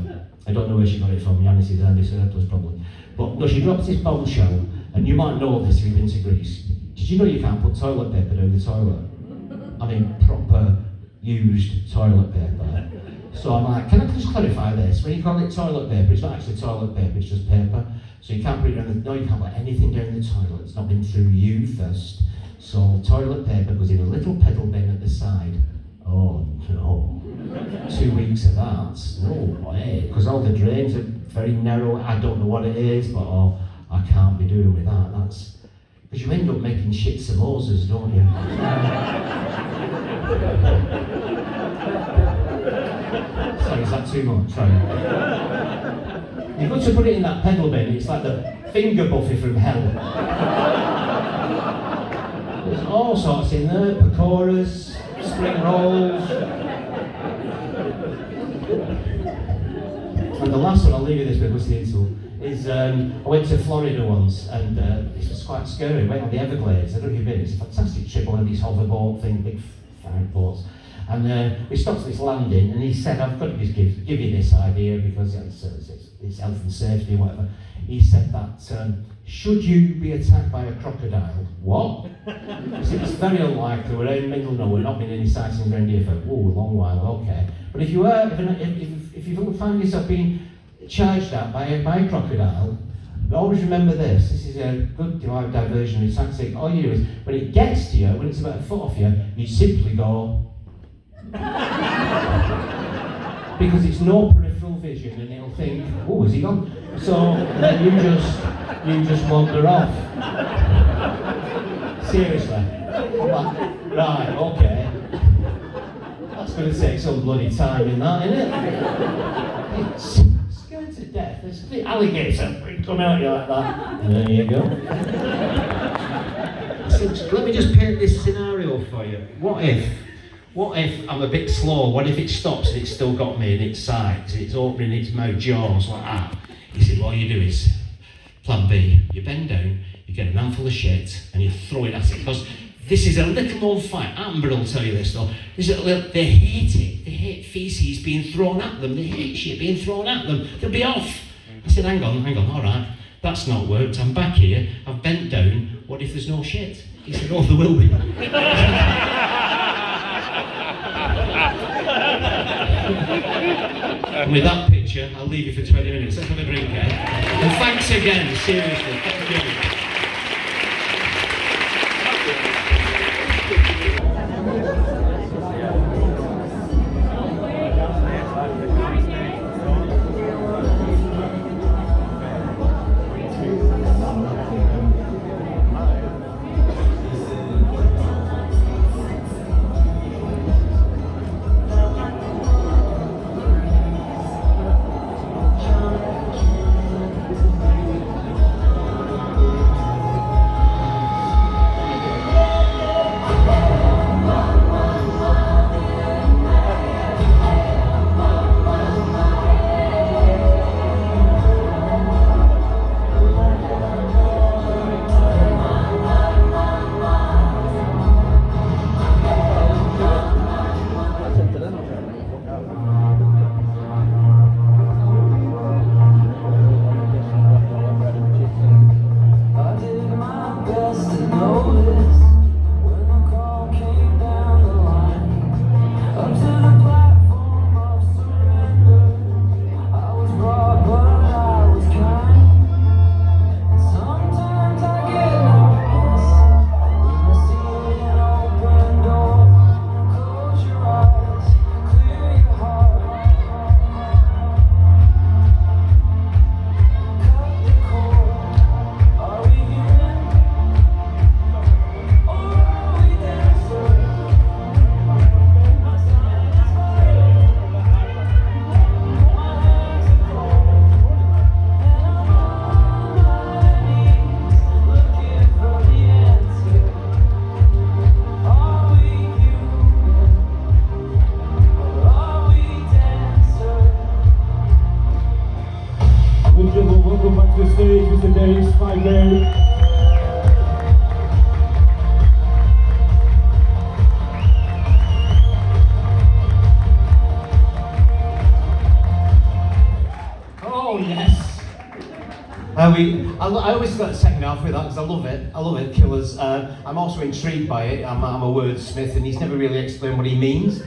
I don't know where she got it from, Yanis is Andy Surplus probably. But no, she drops this bombshell, and you might know this if you've been to Greece. Did you know you can't put toilet paper down the toilet? I mean, proper, used toilet paper. So I'm like, can I just clarify this? When you call it toilet paper, it's not actually toilet paper, it's just paper. So you can't put it down the, no, you can't put anything down the toilet. It's not been through you first. So toilet paper goes in a little pedal bin at the side. Oh no. 2 weeks of that? No way. Because all the drains are very narrow. I don't know what it is, but I can't be doing with that. That's because you end up making shit samosas, don't you? Sorry, is that too much? Sorry. You've got to put it in that pedal bin. It's like the finger buffet from hell. There's all sorts in there, pakoras, spring rolls. And the last one I'll leave you this with, what's the insult, is I went to Florida once, and it was quite scary. I went on the Everglades. I don't know if you've been. It's a fantastic trip, one of these hoverboard things, big fine boats. And we stopped at this landing, and he said, I've got to just give you this idea because it's health and safety, whatever. He said that, should you be attacked by a crocodile, what? Because it was very unlikely. We're in middle nowhere, not been any sightings around here for a long while, okay. But if you were, if you find yourself being charged at by a crocodile, always remember this. This is a good diversionary tactic. All you do is, when it gets to you, when it's about a foot off you, you simply go. Because it's no peripheral vision, and it'll think, oh, is he gone? So then you just wander off. Seriously. Right, okay. That's going to take some bloody time in that, isn't it? It's scared to death. There's the alligator come out at you like that. And there you go. So, let me just paint this scenario for you. What if I'm a bit slow? What if it stops and it's still got me in its sides? It's opening its mouth jaws like that. You see, what you do is, plan B, you bend down, you get a handful of shit and you throw it at it. Because this is a little known fact. Amber will tell you this though. They hate it. They hate feces being thrown at them. They hate shit being thrown at them. They'll be off. I said, hang on, all right. That's not worked. I'm back here. I've bent down. What if there's no shit? He said, oh, there will be. And with that picture, I'll leave you for 20 minutes. Let's have a drink, eh? And thanks again, seriously. Thank you. Welcome back to the stage, Mr. Dave Spikey. Oh yes. I always start the second half with that because I love it, Killers. I'm also intrigued by it. I'm a wordsmith and he's never really explained what he means.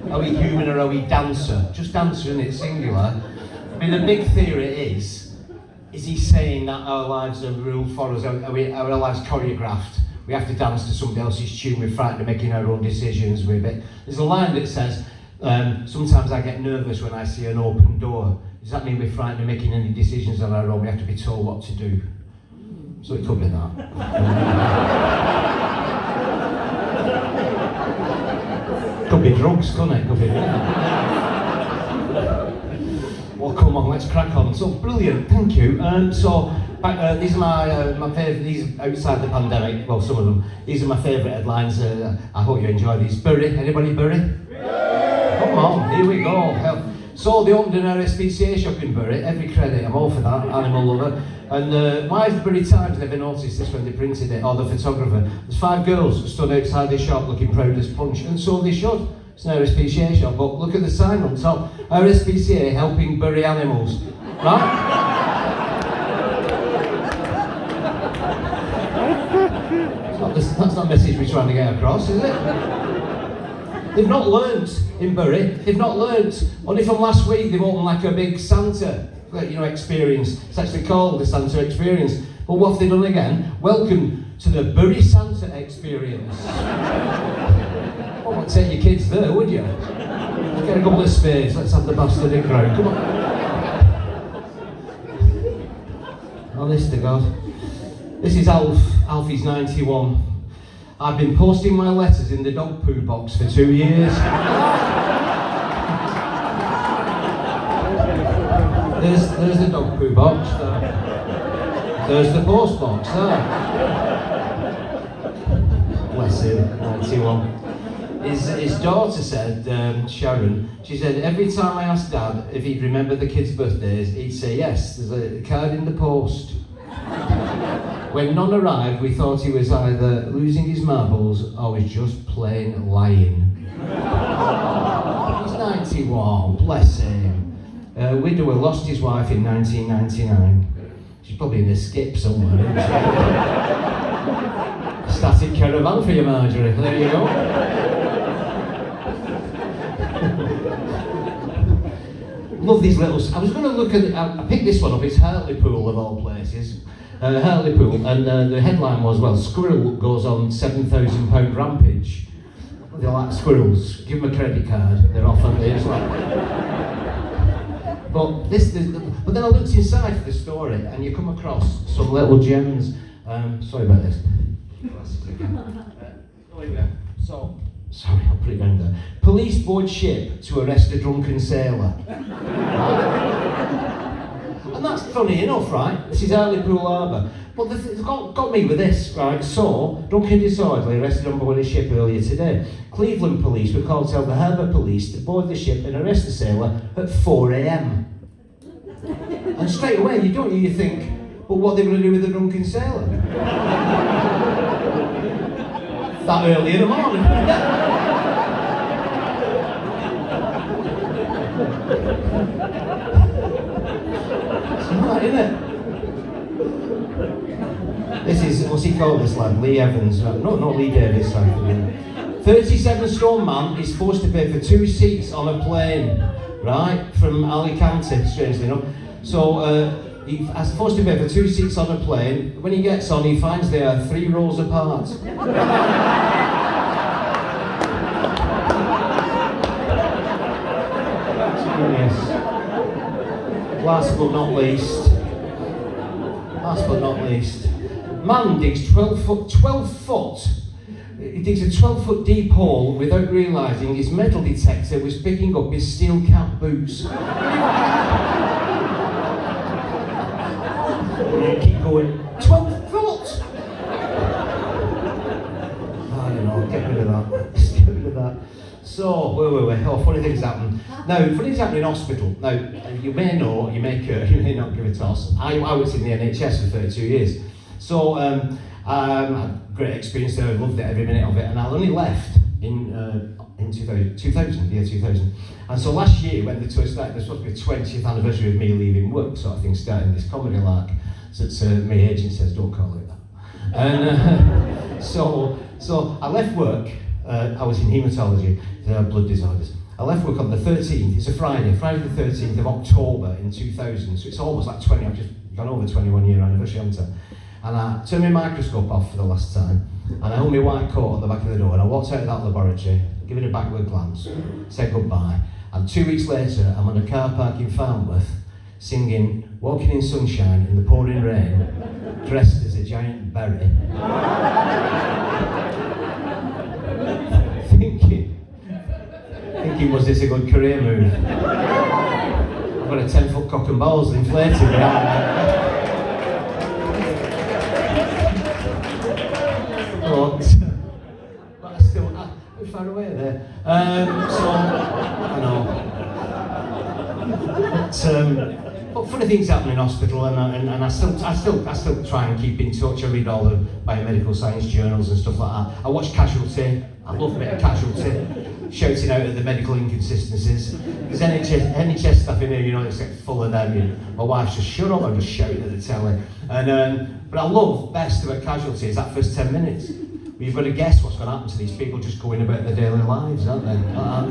Are we human or are we dancer? Just dancer, isn't it? Singular. I mean, the big theory is he saying that our lives are ruled for us? Are our lives choreographed? We have to dance to somebody else's tune, we're frightened of making our own decisions with it. There's a line that says, sometimes I get nervous when I see an open door. Does that mean we're frightened of making any decisions on our own? We have to be told what to do. So it could be that. Could be drugs, couldn't it? Could be that. Well, come on, let's crack on. So brilliant, thank you. These are my favourite. These outside the pandemic. Well, some of them. These are my favourite headlines. I hope you enjoy these. Bury, anybody Bury? Yeah. Come on, here we go. So they opened an RSPCA shop in Bury. Every credit, I'm all for that. Animal lover. And why has Bury Times never noticed this when they printed it, or the photographer? There's 5 girls who stood outside the shop looking proud as punch, and so they should. It's an RSPCA shop, but look at the sign on top. RSPCA helping bury animals. Right? It's not the that's not a message we're trying to get across, is it? They've not learnt in Bury. They've not learnt. Only from last week they've opened like a big Santa, experience. It's actually called the Santa Experience. But what have they done again? Welcome to the Bury Santa Experience. I wouldn't take your kids there, would you? Get a couple of spades. Let's have the bastard in ground. Come on. Honest to God. This is Alf. Alfie's 91. I've been posting my letters in the dog poo box for 2 years. There's the dog poo box there. There's the post box there. Bless him, 91. His daughter said, Sharon, she said, every time I asked Dad if he'd remember the kids' birthdays, he'd say yes, there's a card in the post. When none arrived, we thought he was either losing his marbles or was just plain lying. He's 91, bless him. Widower lost his wife in 1999. She's probably in a skip somewhere, isn't she? Static caravan for you, Marjorie. There you go. Love these little... I was going to look at... I picked this one up. It's Hartlepool, of all places. Hartlepool, and the headline was, well, squirrel goes on £7,000 rampage. They like squirrels. Give them a credit card. They're off, aren't they? It's like... But then I looked inside for the story, and you come across some little gems. Sorry about this. So, sorry, I'll put it down there. Police board ship to arrest a drunken sailor. And that's funny enough, right? This is Hartlepool Harbour. But it's got me with this, right? So, drunken disorderly arrested on board a ship earlier today. Cleveland police were called to tell the harbour police to board the ship and arrest the sailor at 4 a.m. And straight away, you think, but what are they going to do with the drunken sailor? That early in the morning. It's right, isn't it? This is, what's he called, this lad? Lee Evans. No, not Lee Davis. 37-stone man is forced to pay for 2 seats on a plane, right, from Alicante, strangely enough. So he has forced to pay for 2 seats on a plane. When he gets on, he finds they are 3 rows apart. Yes. Last but not least, man digs 12 foot. He digs a 12-foot deep hole without realising his metal detector was picking up his steel cap boots. Keep going. 12 foot! I don't know, get rid of that. Just get rid of that. So, where were we? Oh, funny things happen. Now, funny things happen in hospital. Now, you may know, you may not give a toss. I was in the NHS for 32 years. So, great experience there, I loved it, every minute of it, and I only left in 2000. And so last year, when the tour started, there's supposed to be a 20th anniversary of me leaving work, sort of thing, starting this comedy lark. So my agent says, don't call it that. And so I left work. I was in haematology, blood disorders. I left work on the 13th, it's a Friday the 13th of October in 2000, so it's almost like I've just gone over 21-year anniversary, haven't I? And I turned my microscope off for the last time, and I hung my white coat on the back of the door, and I walked out of that laboratory, giving a backward glance, said goodbye, and 2 weeks later, I'm on a car park in Falmouth, singing Walking in Sunshine in the Pouring Rain, dressed as a giant berry. Thinking, was this a good career move? I've got a 10-foot cock and balls inflated behind me. But I still, we're far away there. So, I know. But funny things happen in hospital, and I still try and keep in touch. I read all the biomedical science journals and stuff like that. I watch Casualty. I love a bit of Casualty, shouting out at the medical inconsistencies. There's NHS stuff in here, it's like full of them. My wife's just shut up, I'm just shouting at the telly. And but I love best about Casualty is that first 10 minutes. But you've got to guess what's going to happen to these people just going about their daily lives, aren't they?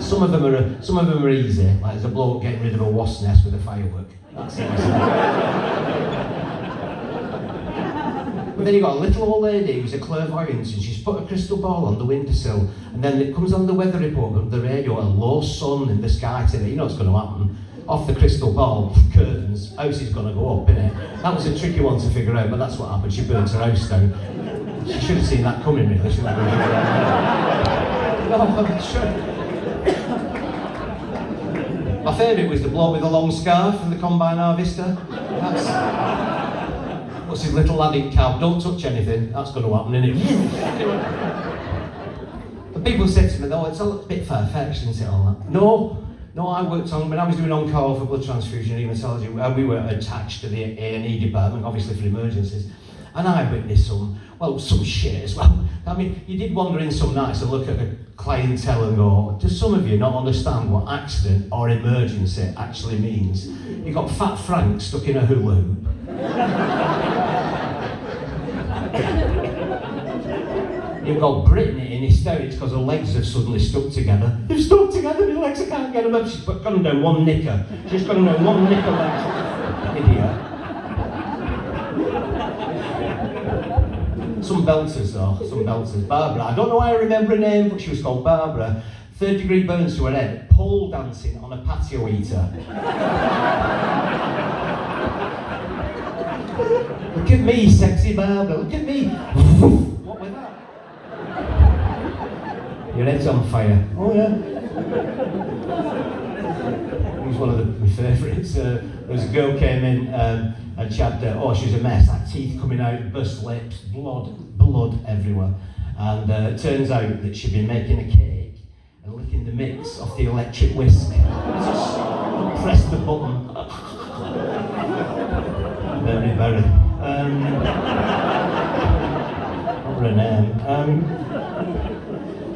Some of them are easy, like there's a bloke getting rid of a wasp nest with a firework. That's easy. But then you've got a little old lady who's a clairvoyant, and she's put a crystal ball on the windowsill, and then it comes on the weather report on the radio, a low sun in the sky today. You know what's going to happen. Off the crystal ball, curtains, house is going to go up, innit? That was a tricky one to figure out, but that's what happened. She burnt her house down. She should have seen that coming, really. Shouldn't have no, sure. My favourite was the bloke with the long scarf from the combine harvester. What's his little lad in cab? Don't touch anything. That's going to happen, isn't it? But people said to me, "Oh, it's a bit far-fetched, isn't it, all that?" No, I worked on, when I was doing on-call for blood transfusion and haematology, we were attached to the A&E department, obviously for emergencies, and I witnessed some shit as well. I mean, you did wander in some nights and look at the clientele and go, do some of you not understand what accident or emergency actually means? You got Fat Frank stuck in a hula hoop. You've got Brittany in hysterics because her legs have suddenly stuck together. They've stuck together, my legs, I can't get them up. She's got them down one knicker. She's got them down one knicker leg. Idiot. Some belters though, some belters. Barbara, I don't know why I remember her name, but she was called Barbara. 3rd-degree burns to her head, pole dancing on a patio heater. Look at me, sexy Barbara, look at me. What was that? Your head's on fire. Oh yeah. He's one of my favourites. There was a girl came in and she had, she was a mess, had teeth coming out, burst lips, blood everywhere. And it turns out that she'd been making a cake and licking the mix off the electric whisk. Just press the button. Very. What her name?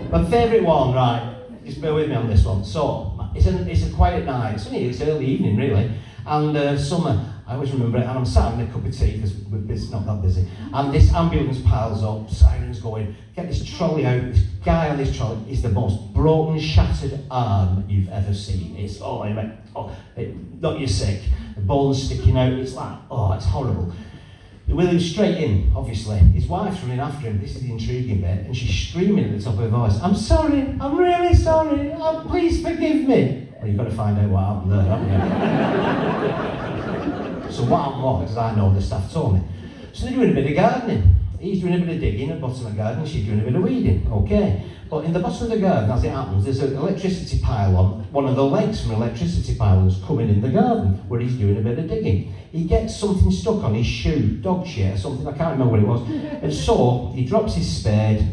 My favourite one, right, just bear with me on this one. So, it's a quiet night, it's early evening really, and summer, I always remember it, and I'm sat having a cup of tea because it's not that busy, and this ambulance piles up, sirens going, get this trolley out, this guy on this trolley is the most broken, shattered arm you've ever seen. It's, not you sick, the bone's sticking out, it's like, it's horrible. They wheel him straight in, obviously. His wife's running after him, this is the intriguing bit, and she's screaming at the top of her voice, "I'm sorry, I'm really sorry, please forgive me." Well, you've got to find out what happened there, haven't you? So what happened was, I know the staff told me, so they're doing a bit of gardening. He's doing a bit of digging at the bottom of the garden, she's doing a bit of weeding, okay. But in the bottom of the garden, as it happens, there's an electricity pylon, one of the legs from electricity pylons coming in the garden, where he's doing a bit of digging. He gets something stuck on his shoe, dog shit or something, I can't remember what it was. And so, he drops his spade,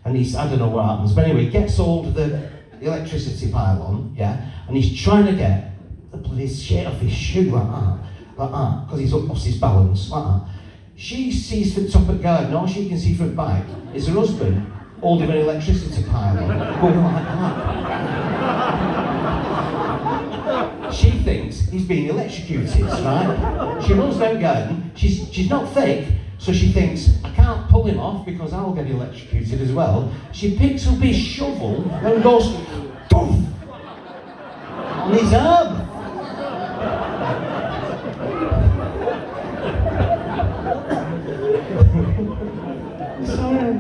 and I don't know what happens, but anyway, he gets hold of the electricity pylon, yeah, and he's trying to get the bloody shit off his shoe like that, because he's lost his balance, like that. She sees from the top of the garden, all she can see from the back is her husband holding an electricity pylon, going like that. She thinks he's being electrocuted, right? She runs down the garden, she's not thick, so she thinks, I can't pull him off because I'll get electrocuted as well. She picks up his shovel and goes, poof, on his arm. Sorry.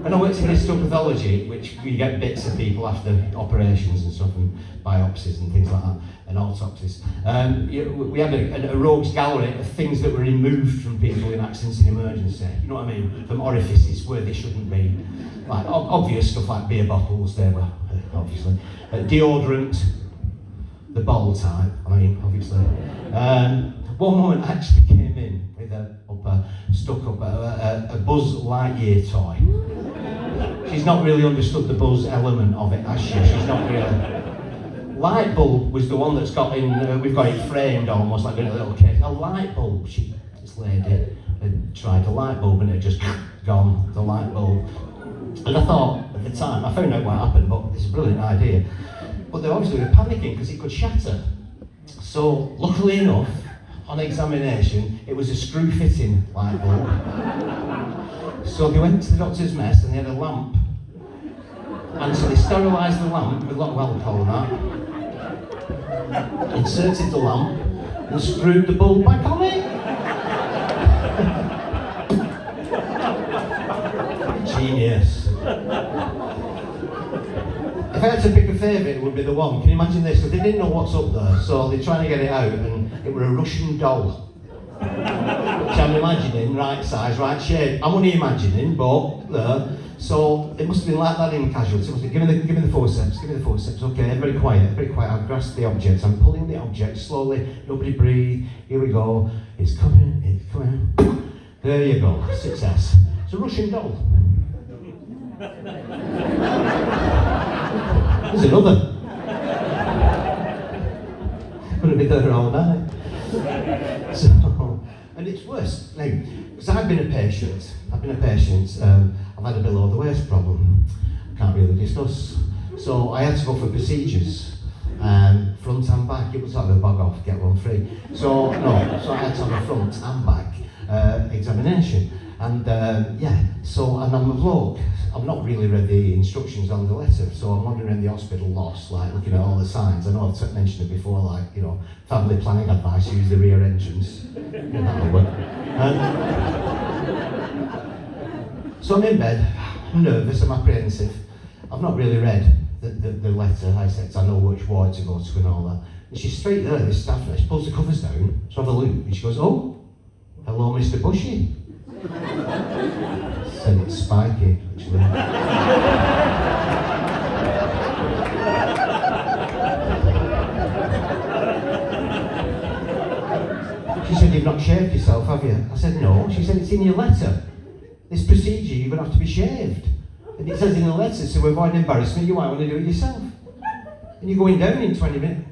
And I worked in histopathology, which we get bits of people after operations and stuff, and biopsies and things like that, and autopsies. We had a rogues gallery of things that were removed from people in accidents and emergency. You know what I mean? From orifices where they shouldn't be. Like obvious stuff like beer bottles, they were obviously. Deodorant, the bottle type. I mean, obviously. One woman actually came in with stuck up a Buzz Lightyear toy. She's not really understood the Buzz element of it, has she? She's not really. Light bulb was the one that's got in, we've got it framed almost like in a little case. A light bulb, this lady had tried a light bulb and it just gone, the light bulb. And I thought, at the time, I found out what happened, but it's a brilliant idea. But they obviously were panicking because it could shatter. So, luckily enough, on examination, it was a screw fitting light bulb. So they went to the doctor's mess and they had a lamp. And so they sterilised the lamp with a lot of alcohol and that, inserted the lamp and screwed the bulb back on it. Genius. If I had to pick a favourite, it would be the one. Can you imagine this? Because they didn't know what's up there, so they're trying to get it out, and it was a Russian doll. Which I'm imagining, right size, right shape. I'm only imagining, but there. So it must have been like that in Casualty. Give me the forceps, give me the forceps. Okay, very quiet, very quiet. I've grasped the object. I'm pulling the object slowly. Nobody breathe. Here we go. It's coming, it's coming. There you go. Success. It's a Russian doll. There's another. Gonna be there all night. So, and it's worse now, because I've been a patient. I've had a below the waist problem. Can't really discuss. So I had to go for procedures, front and back. It was like a bug off, get one free. So I had to have a front and back examination. And and I'm a bloke. I've not really read the instructions on the letter, so I'm wandering around the hospital lost, like looking at all the signs. I know I've mentioned it before, like, family planning advice, use the rear entrance. That'll work. So I'm in bed, I'm nervous, I'm apprehensive. I've not really read the letter. I said, I know which ward to go to and all that. And she's straight there, this staff nurse, pulls the covers down, so I have a look, and she goes, oh, hello, Mr. Bushy. Said it's spikey, actually. She said, you've not shaved yourself, have you? I said, no. She said, it's in your letter. This procedure, you're going to have to be shaved. And it says in the letter, to avoid embarrassment, you might want to do it yourself. And you're going down in 20 minutes.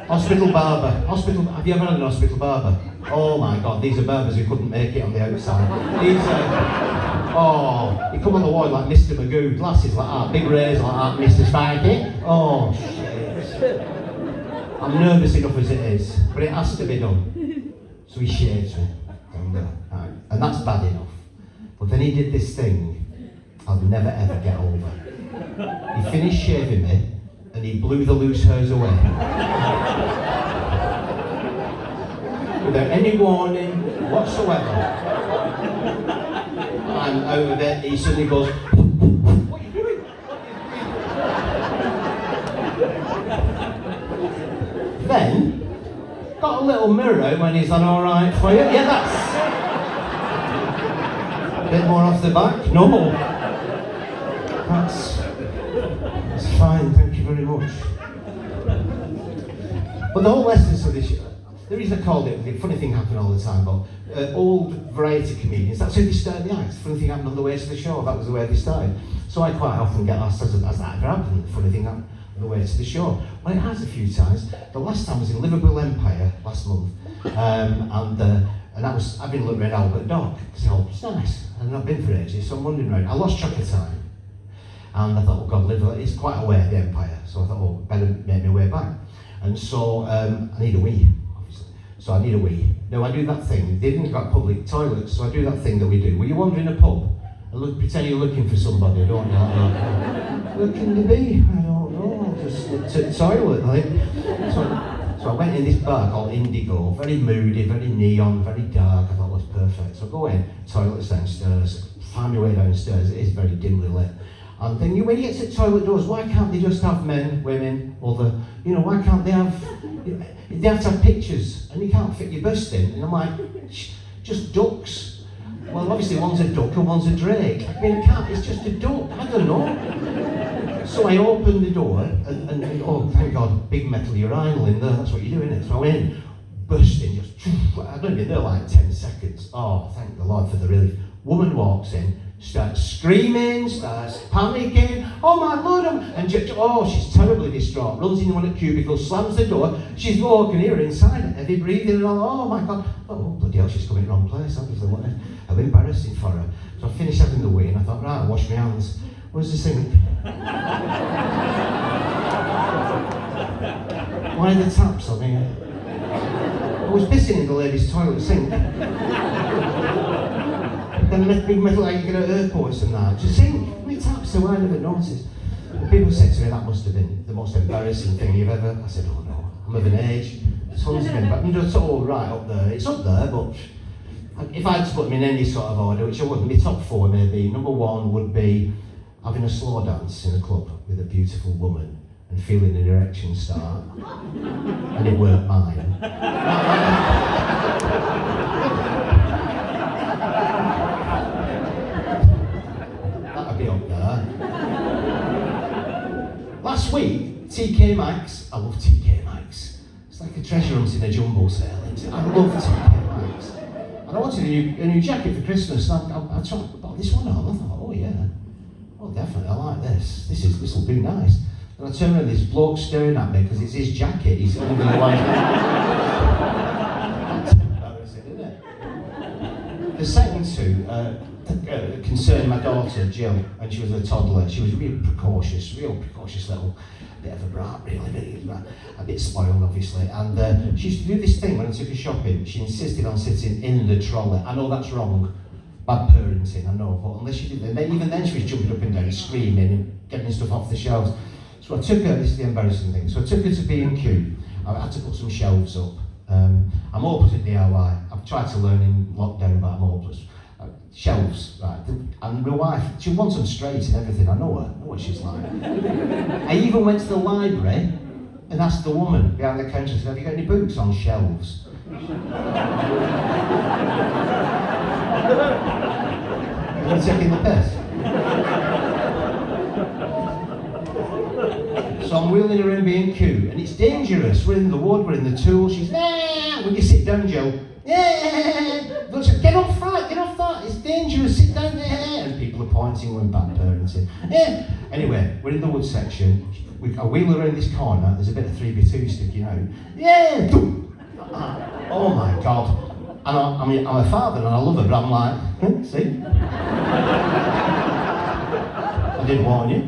Hospital barber. Have you ever had an hospital barber? Oh my God, these are barbers who couldn't make it on the outside. These you come on the ward like Mr. Magoo, glasses like that, big razor like that, Mr. Spikey. Oh shit. I'm nervous enough as it is, but it has to be done. So he shaves me. And that's bad enough. But then he did this thing I'll never ever get over. He finished shaving me, and he blew the loose hairs away. Without any warning whatsoever. And out of it, he suddenly goes, what are you doing? Then, got a little mirror out when he's done alright for you. Yeah, that's a bit more off the back. No more. That's fine, thank you very much. But the whole essence of this, the reason I called it, the funny thing happened all the time, but old variety comedians, that's how they started the acts. The funny thing happened on the way to the show, that was the way they started. So I quite often get asked, has that ever happened? The funny thing happened on the way to the show. Well, it has a few times. The last time was in Liverpool Empire last month, and I've been looking around Albert Dock, because it's nice, and I've been for ages, so I'm wandering around. I lost track of time. And I thought, oh God, Liverpool is quite away at the Empire. So I thought, oh, better make my way back. And so I need a wee, obviously. So I need a wee. Now I do that thing. They didn't got public toilets, so I do that thing that we do. Where you wander in a pub and pretend you're looking for somebody, don't you? Where can they be? I don't know. Just to the toilet, I think. So I went in this bar called Indigo, very moody, very neon, very dark. I thought it was perfect. So I go in, toilet's downstairs, find my way downstairs. It is very dimly lit. And then when you get to toilet doors, why can't they just have men, women, other, why can't they have to have pictures, and you can't fit your bust in. And I'm like, just ducks. Well, obviously one's a duck and one's a drake. I mean, it's just a duck, I don't know. So I opened the door, and oh, thank God, big metal urinal in there, that's what you're doing, isn't it? So I went in, bursting, I'd only been there like 10 seconds. Oh, thank the Lord for the relief. Woman walks in, starts screaming, starts panicking. Oh my Lord, she's terribly distraught. Runs into one of the cubicles, slams the door. She's walking here inside, heavy breathing and all. Oh my God. Oh bloody hell, she's coming in the wrong place. Obviously, how embarrassing for her. So I finished having the wee and I thought, right, I'll wash my hands. Where's the sink? Why are the taps on here? was pissing in the ladies' toilet sink. Then the big metal like you're going to airports and that. Just sink. How many times so I never noticed? And people said to me that must have been the most embarrassing thing you've ever. I said, oh no, I'm of an age. Tons of men, but I'm just all right up there. It's up there, but if I had to put them in any sort of order, which I wouldn't, my top 4 maybe. Number 1 would be having a slow dance in a club with a beautiful woman and feeling an erection start, and it weren't mine. That'd be up there. Last week, TK Maxx. I love TK Maxx. It's like a treasure hunt in a jumbo sale. I love TK Maxx. And I wanted a new jacket for Christmas. And I tried to buy this one on. I thought, oh yeah, oh definitely, I like this. This will be nice. And I turned around, this bloke staring at me because it's his jacket. He's under the white. That's embarrassing, isn't it? The second 2 concerned my daughter Jill, and she was a toddler. She was real precocious little bit of a brat, really, a bit spoiled obviously. And she used to do this thing when I took her shopping. She insisted on sitting in the trolley. I know that's wrong, bad parenting, I know, but unless she did that, even then she was jumping up and down, screaming and getting stuff off the shelves. So I took her, this is the embarrassing thing, so I took her to B&Q. I had to put some shelves up. I'm hopeless at DIY. I've tried to learn in lockdown, but I'm hopeless. Shelves, right, and my wife, she wants them straight and everything, I know what she's like. I even went to the library and asked the woman behind the counter, have you got any books on shelves? You're taking the piss. So I'm wheeling around B&Q, and it's dangerous. We're in the wood, we're in the tools. She's, when you sit down, Joe, get off that, it's dangerous, sit down there. And people are pointing, we're in bad parenting. Anyway, we're in the wood section. I wheel around this corner, there's a bit of 3x2 sticking out. Oh my God. And I'm a father and I love her, but I'm like, see? I didn't warn you.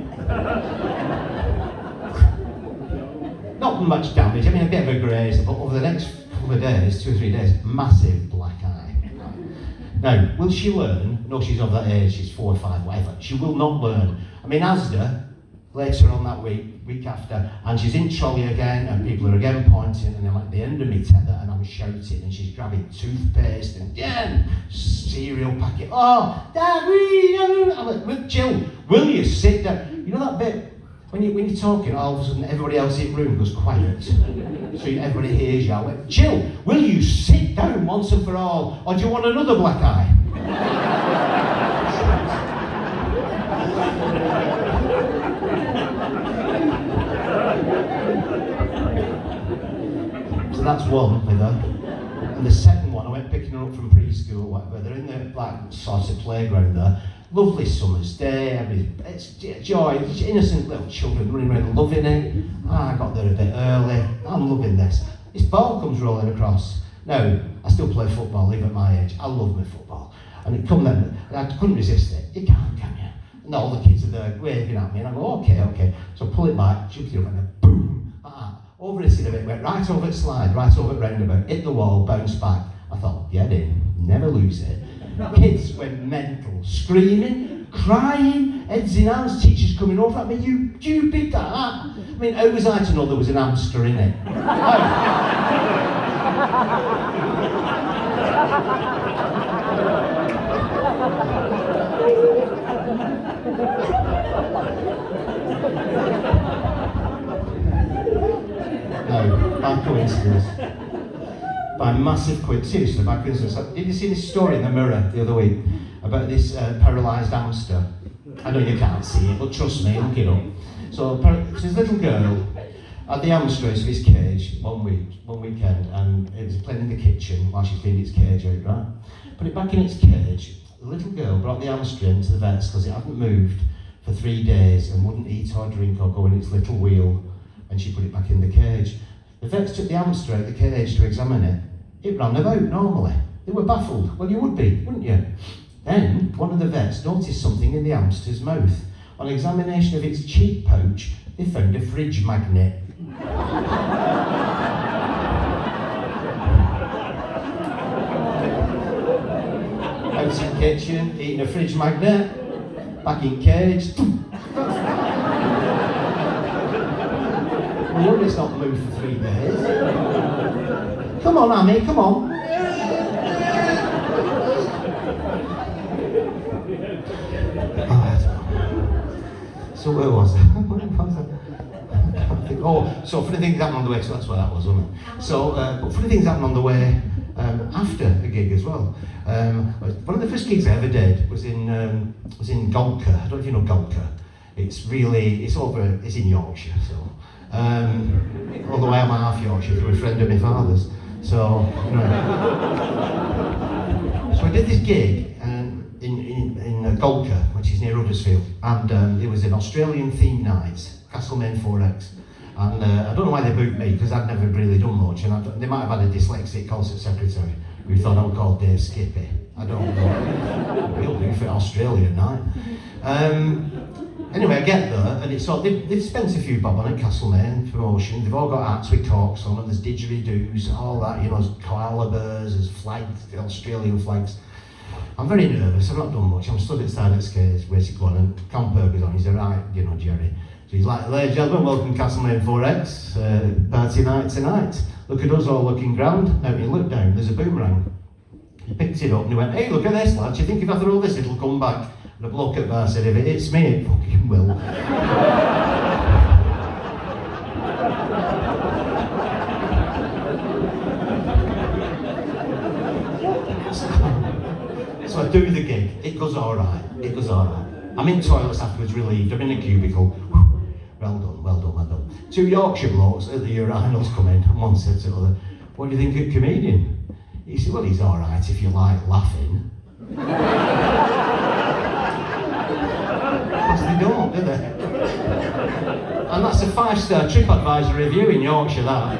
Not much damage, I mean a bit of a graze, but over the next couple of days, 2 or 3 days, massive black eye. Now, will she learn? No, she's of that age, she's 4 or 5, whatever. She will not learn. I mean, Asda, later on that week after, and she's in trolley again, and people are again pointing, and I'm at the end of me tether, and I'm shouting, and she's grabbing toothpaste, and again, cereal packet. Oh, Dad, I'm like, Jill, will you sit down? You know that bit? When you're talking, all of a sudden everybody else in the room goes quiet, so everybody hears you. I went, Jill, will you sit down once and for all, or do you want another black eye? So that's one with her. And the second one, I went picking her up from preschool or whatever. They're in the sort of playground there. Lovely summer's day, it's joy, it's innocent little children running around loving it. I got there a bit early, I'm loving this. This ball comes rolling across. Now, I still play football, even at my age. I love my football. And it come then, and I couldn't resist it. You can't, can you? And all the kids are there waving at me, and I go, okay. So I pull it back, jump it up, and then boom, over it in a bit, went right over the slide, right over the roundabout, hit the wall, bounced back. I thought, get in, never lose it. Kids went mental, screaming, crying, heads in hands, teachers coming over at me, you stupid that. I mean, how was I to know there was an hamster in it? No, by coincidence. By massive coincidence, seriously, by coincidence. Did you see this story in the Mirror the other week about this paralysed hamster? I know you can't see it, but trust me, look it up. So this little girl had the hamster out of his cage one weekend, and it was playing in the kitchen while she's cleaning its cage out, right? Put it back in its cage. The little girl brought the hamster into the vets because it hadn't moved for 3 days and wouldn't eat or drink or go in its little wheel, and she put it back in the cage. The vets took the hamster out of the cage to examine it. It ran about normally. They were baffled. Well, you would be, wouldn't you? Then, one of the vets noticed something in the hamster's mouth. On examination of its cheek pouch, they found a fridge magnet. kitchen, eating a fridge magnet, back in cage. No wonder it's not moved for 3 days. Come on, Amy, come on. So where was I? Oh, so funny things happened on the way, so that's where that was, wasn't it? So, but funny things happened on the way after the gig as well. One of the first gigs I ever did was in Golka. I don't know if you know Golka. It's in Yorkshire, so. Although I am half Yorkshire through a friend of my father's. So, you know. So I did this gig in Golka, which is near Huddersfield, and it was an Australian themed night, Castlemaine 4X. And I don't know why they booked me, because I'd never really done much, and they might have had a dyslexic concert secretary who thought I would call Dave Skippy. I don't know. We'll do for Australian night. Anyway, I get there, and it's sort they've spent a few bob on it, Castlemaine promotion. They've all got hats with corks on, and there's didgeridoos, all that, you know, there's koala bears, there's flags, the Australian flags. I'm very nervous, I've not done much. I'm stood outside at stage, basically going, and Count Burger's on. He said, right, you know, Jerry. So he's like, ladies and gentlemen, welcome to Castlemaine 4X, party night tonight. Look at us all looking grand. Now he looked down, there's a boomerang. He picked it up and he went, hey, look at this, lads. You think if I throw this, it'll come back? And the bloke at the bar said, if it hits me, it fucking will. So I do the gig. It goes all right. I'm in toilets afterwards, relieved. I'm in a cubicle. Well done. 2 Yorkshire blokes at the urinals come in, and one said to the other, what do you think of comedian? He said, well, he's all right if you like laughing. Because they don't, do they? And that's a 5-star TripAdvisor review in Yorkshire, that.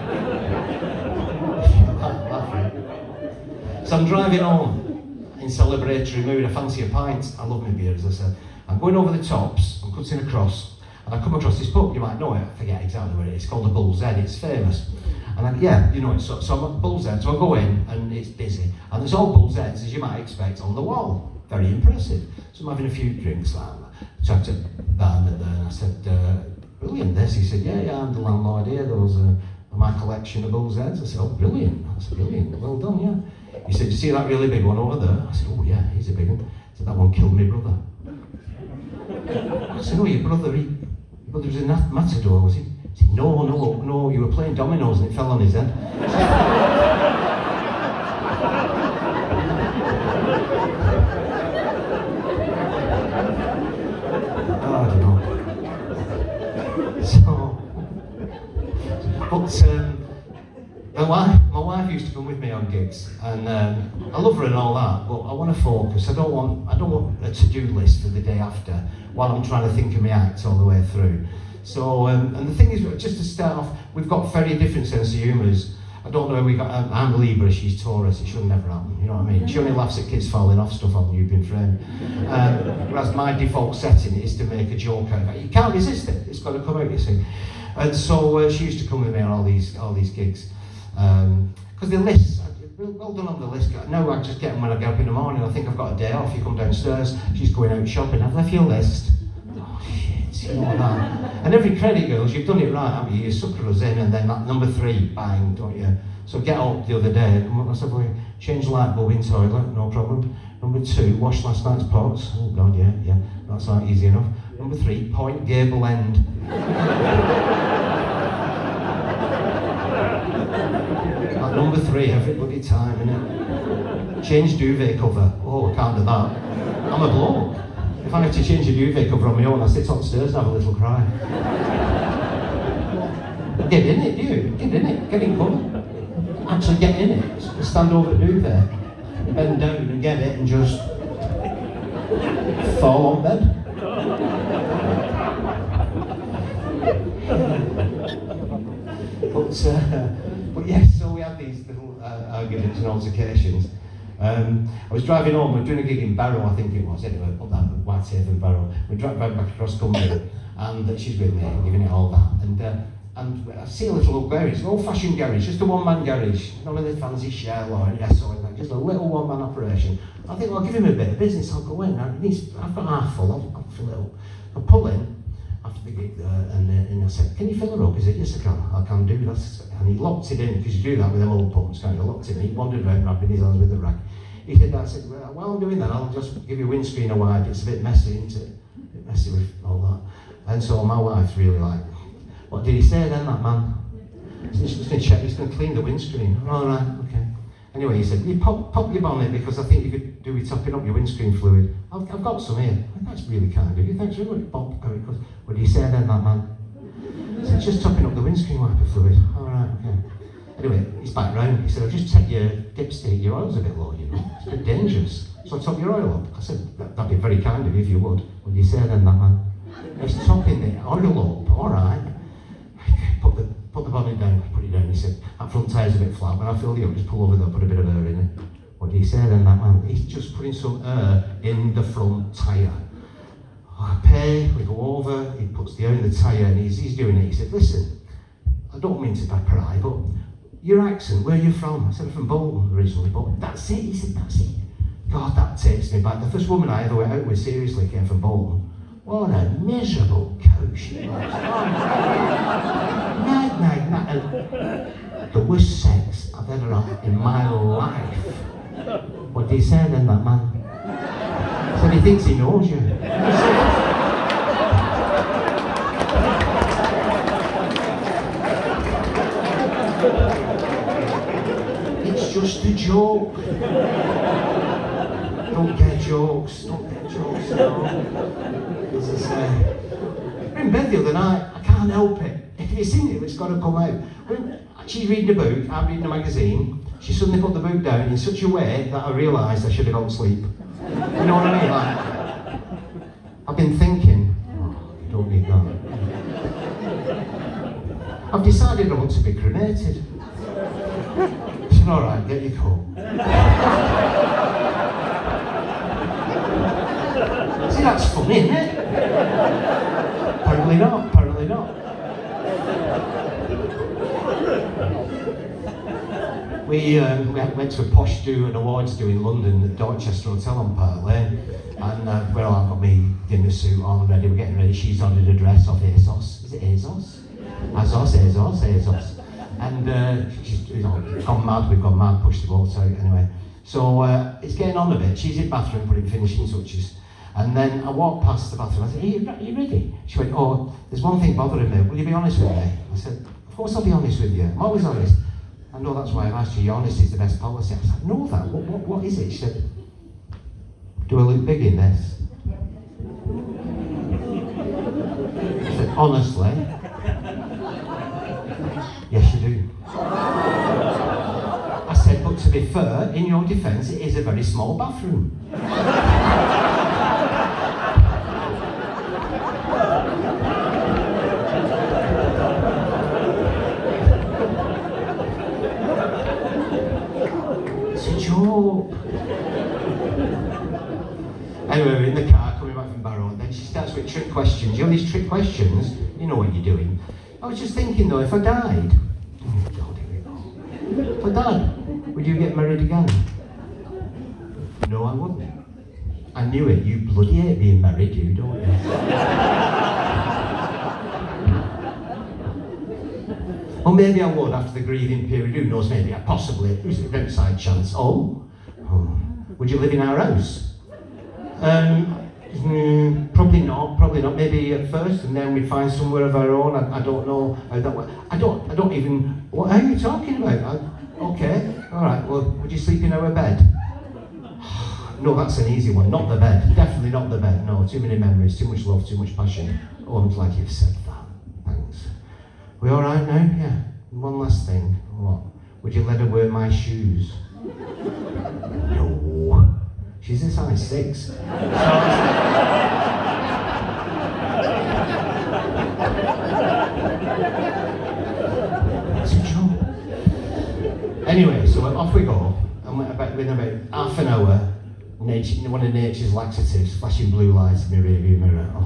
So I'm driving home in celebratory mood. I fancy a pint. I love my beer, as I said. I'm going over the tops, I'm cutting across, and I come across this pub. You might know it, I forget exactly where it is. It's called the Bull's Head, it's famous. And yeah, you know it. So I'm at Bull's Head, so I go in, and it's busy. And there's all Bull's Heads, as you might expect, on the wall. Very impressive. So I'm having a few drinks, like that. Chatted to the barman there, and I said, brilliant this. He said, yeah, I'm the landlord here. Those are my collection of Bull's Heads. I said, oh, brilliant. I said, brilliant, well done, yeah. He said, you see that really big one over there? I said, oh yeah, he's a big one. He said, that one killed my brother. I said, oh, your brother was a matador, was he? He said, no, you were playing dominoes and it fell on his head. I don't know. But my wife used to come with me on gigs, and I love her and all that, but I want to focus. I don't want a to-do list for the day after while I'm trying to think of my act all the way through. So, and the thing is, just to start off, we've got very different sense of humours. I don't know, I'm Libra, she's Taurus, it should never happen, you know what I mean? She only laughs at kids falling off stuff on You've Been Framed. Whereas my default setting is to make a joke out of it. You can't resist it, it's got to come out, you see. And so she used to come with me on all these gigs. Because the lists, well done on the list. No, I just get them when I get up in the morning. I think I've got a day off. You come downstairs, she's going out shopping. I've left your list. Oh shit, you know that. And every credit girls, you've done it right, haven't you? You sucker us in, and then that number 3, bang, don't you? So get up the other day, and I said, well, change light bulb in toilet, no problem. Number 2, wash last night's pots. Oh God, yeah, that's not easy enough. Number 3, point gable end. At number 3, every bloody time, innit? Change duvet cover. Oh, I can't do that. I'm a bloke. If I have to change a duvet cover on my own, I sit upstairs and have a little cry. Get in it, you. Get in it. Get in cover. Actually get in it. Stand over the duvet. Bend down and get it and just fall on bed. But yes, so we had these little arguments and altercations. I was driving home, we were doing a gig in Barrow, I think it was, anyway, up that Whitehaven Barrow. We drove back across country, and she's with me, giving it all that. And And I see a little old garage, an old-fashioned garage, just a one-man garage, none of the fancy shell or an S or anything, just a little one-man operation. I think, well, I'll give him a bit of business, I'll go in. I've got half full, I'll fill it up. I pull in after the gig there, and I said, can you fill her up? He said, yes, I can do that. And he locked it in, because you do that with them old pumps, kind of locked it in. He wandered around wrapping his hands with the rack. He said, I said, well, while I'm doing that, I'll just give your windscreen a wipe. It's a bit messy, isn't it? A bit messy with all that. And so my wife's really like, what did he say then, that man? He's just going to check, he's going to clean the windscreen. All right, okay. Anyway, he said, you pop your bonnet because I think you could do with topping up your windscreen fluid. I've got some here. That's really kind of you. Thanks very much, Bob. What did he say then, that man? He said, just topping up the windscreen wiper fluid. All right, okay. Anyway, he's back round. He said, I'll just take your dipstick, your oil's a bit low, you know. It's a bit dangerous. So I top your oil up. I said, that'd be very kind of you if you would. What did you say then, that man? He's topping the oil up, all right. Put the bonnet down, put it down. He said, that front tire's a bit flat. When I fill you up, just pull over there, put a bit of air in it. What did he say then, that man? He's just putting some air in the front tire. I pay, we go over, he puts the air in the tire, and he's doing it. He said, listen, I don't mean to pry, but your accent, where are you from? I said, I'm from Bolton originally, but that's it. He said, that's it. God, that takes me back. The first woman I ever went out with seriously came from Bolton. What a miserable coat she was. The worst sex I've ever had in my life. What did he say then, that man? So he thinks he knows you. It's just a joke. Don't get jokes, no. As I say, we're in bed the other night, I can't help it. If you've seen it, it's got to come out. She's reading a book, I'm reading a magazine. She suddenly put the book down in such a way that I realised I should have gone to sleep. You know what I mean? Like, I've been thinking, you don't need that. I've decided I want to be cremated. I said, all right, get your coat. See, that's funny, isn't it? Apparently not. We went to a posh an awards do in London at Dorchester Hotel on Park Lane, and I've got my dinner suit on ready, we're getting ready. She's ordered a dress off ASOS. Is it ASOS? ASOS. And she's gone mad, we've gone mad, pushed the bolts out anyway. So it's getting on a bit. She's in the bathroom putting finishing touches. And then I walked past the bathroom, I said, are you ready? She went, oh, there's one thing bothering me, will you be honest with me? I said, of course I'll be honest with you, I'm always honest. I know that's why I've asked you, your honesty is the best policy. I said, know that, what is it? She said, do I look big in this? I said, honestly, yes you do. I said, but to be fair, in your defence, it is a very small bathroom. Anyway, we're in the car coming back from Barrow, and then she starts with trick questions. You know these trick questions, you know what you're doing. I was just thinking though, if I died, oh God, here we go. If I died, would you get married again? No, I wouldn't. I knew it, you bloody hate being married, you don't you? Or maybe I would after the grieving period, who knows, maybe I possibly, there's an outside chance. Oh, would you live in our house? Probably not, maybe at first, and then we'd find somewhere of our own. I don't know how that works. I don't even, what are you talking about? Okay, alright, well, would you sleep in our bed? No, that's an easy one, not the bed, definitely not the bed, no, too many memories, too much love, too much passion. Oh, I'm glad you've said that, thanks. We alright now? Yeah, one last thing, what? Would you let her wear my shoes? No. She's a size 6. It's a joke. Anyway, so off we go. And within about half an hour, one of nature's laxatives, flashing blue lights in my rearview mirror. Oh.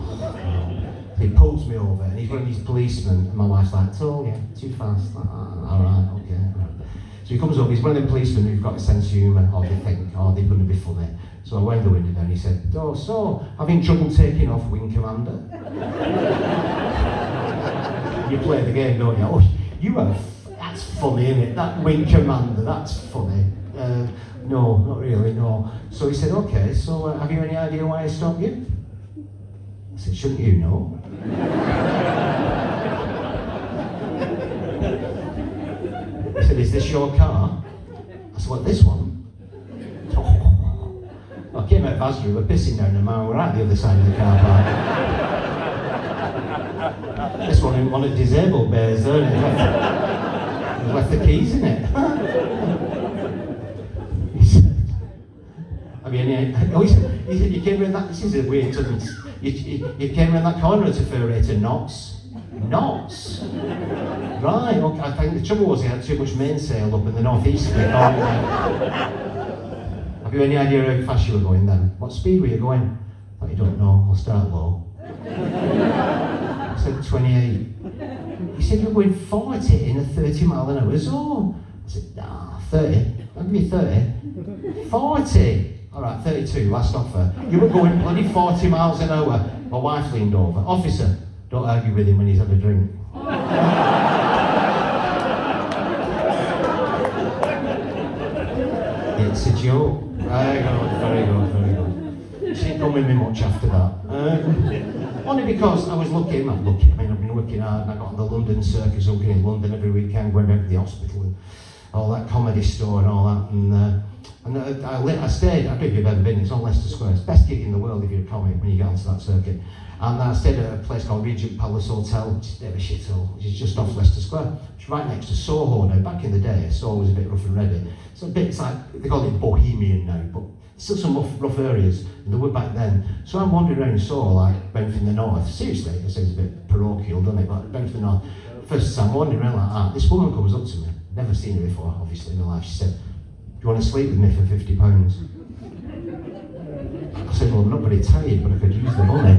He pulls me over, and he's one of these policemen, and my wife's like, "Oh yeah, too fast." All right, okay. Right. So he comes over. He's one of them policemen who've got a sense of humour, or they think, "Oh, they're going to be funny." So I wound the window down. He said, "Oh, so having trouble taking off, Wing Commander?" You play the game, don't you? Oh, you have. That's funny, isn't it? That Wing Commander, that's funny. No, not really, no. So he said, "Okay, so have you any idea why I stopped you?" I said, "Shouldn't you know?" He said, "Is this your car?" I said, "What, this one?" I came out of Asda, we were pissing down the man, we're at the other side of the car park. This one didn't want a disabled bears, don't it? He left the keys in it. He said, "Have you any..." Oh, he said, "You came around that..." This is a weird sentence. You came around that corner at a fair rate of knots. Knots? Right, okay. I think the trouble was he had too much mainsail up in the northeast of it. Have you any idea how fast you were going then? What speed were you going? I thought, "You don't know, I'll start low." I said, 28. He said, "You're going 40 in a 30-mile-an-hour zone." I said, "Nah, 30. I'll give you 30. 40. All right, 32, last offer. You were going bloody 40 miles an hour. My wife leaned over. "Officer, don't argue with him when he's had a drink." It's a joke. Very good, very good, very good. She didn't come with me much after that. Only because I was lucky, not lucky, I mean I've been working hard and I got on the London circus, working in London every weekend, going back to the hospital and all that comedy store and all that. And I stayed, I don't know if you've ever been, it's on Leicester Square, it's the best gig in the world if you're a comic when you get onto that circuit. And I stayed at a place called Regent Palace Hotel, which is a bit of a shithole, which is just off Leicester Square. It's right next to Soho now. Back in the day, Soho was a bit rough and ready. So it's like, they call it bohemian now, but still some rough areas, and there were back then. So I'm wandering around Soho, like, bound from the north. Seriously, it sounds a bit parochial, doesn't it? But bound from the north. First time I'm wandering around like that, this woman comes up to me. Never seen her before, obviously, in my life. She said, "Do you want to sleep with me for £50? I said, "Well, I'm not very tired, but I could use the money."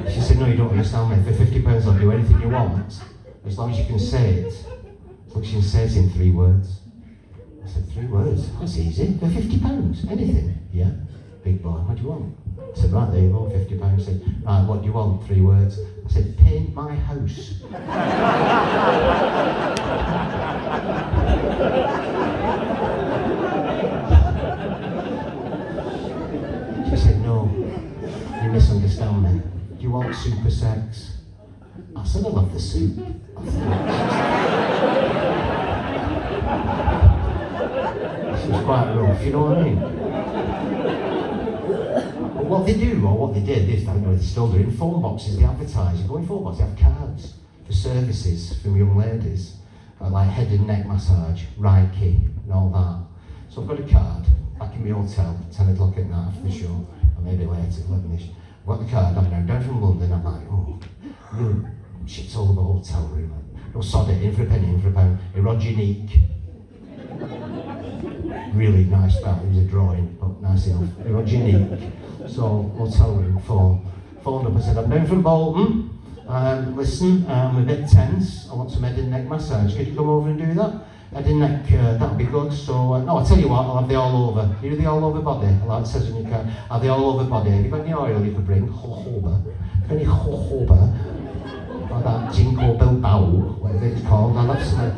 She said, "No, you don't understand me. For £50 I'll do anything you want, as long as you can say it. As long as you can say it in 3 words. I said, 3 words? That's easy. For £50? Anything? "Yeah. Big boy, what do you want?" I said, "Right, there you go, £50. I said, "Right, what do you want?" 3 words. I said, "Paint my house." She said, "No, you misunderstand me. Do you want super sex?" I said, "I love the soup." She was quite rough, you know what I mean? But what they do, or what they did, I don't know if they're still doing, phone boxes, they advertise. You go in phone boxes, they have cards for services from young ladies, like head and neck massage, Reiki, and all that. So I've got a card back in my hotel, 10 o'clock at night after the show, or maybe later, 11ish. I've got the card, I'm down from London, I'm like, "Oh, shit's all over the hotel room. No, sod it, in for a penny, in for a pound. Erogenique." Really nice that, it was a drawing, but nice enough. Erogenique. So, hotel room, phoned up, I said, "I'm down from Bolton. Listen, I'm a bit tense. I want some head and neck massage. Could you come over and do that?" Head and neck, that'd be good. So, no, I'll tell you what, I'll have the all over. You know the all over body? Like it says in your card. I'll have the all over body. Have you got any oil you could bring? Jojoba. Any jojoba? Like that Ginkgo biloba, whatever it's called. I'll have some.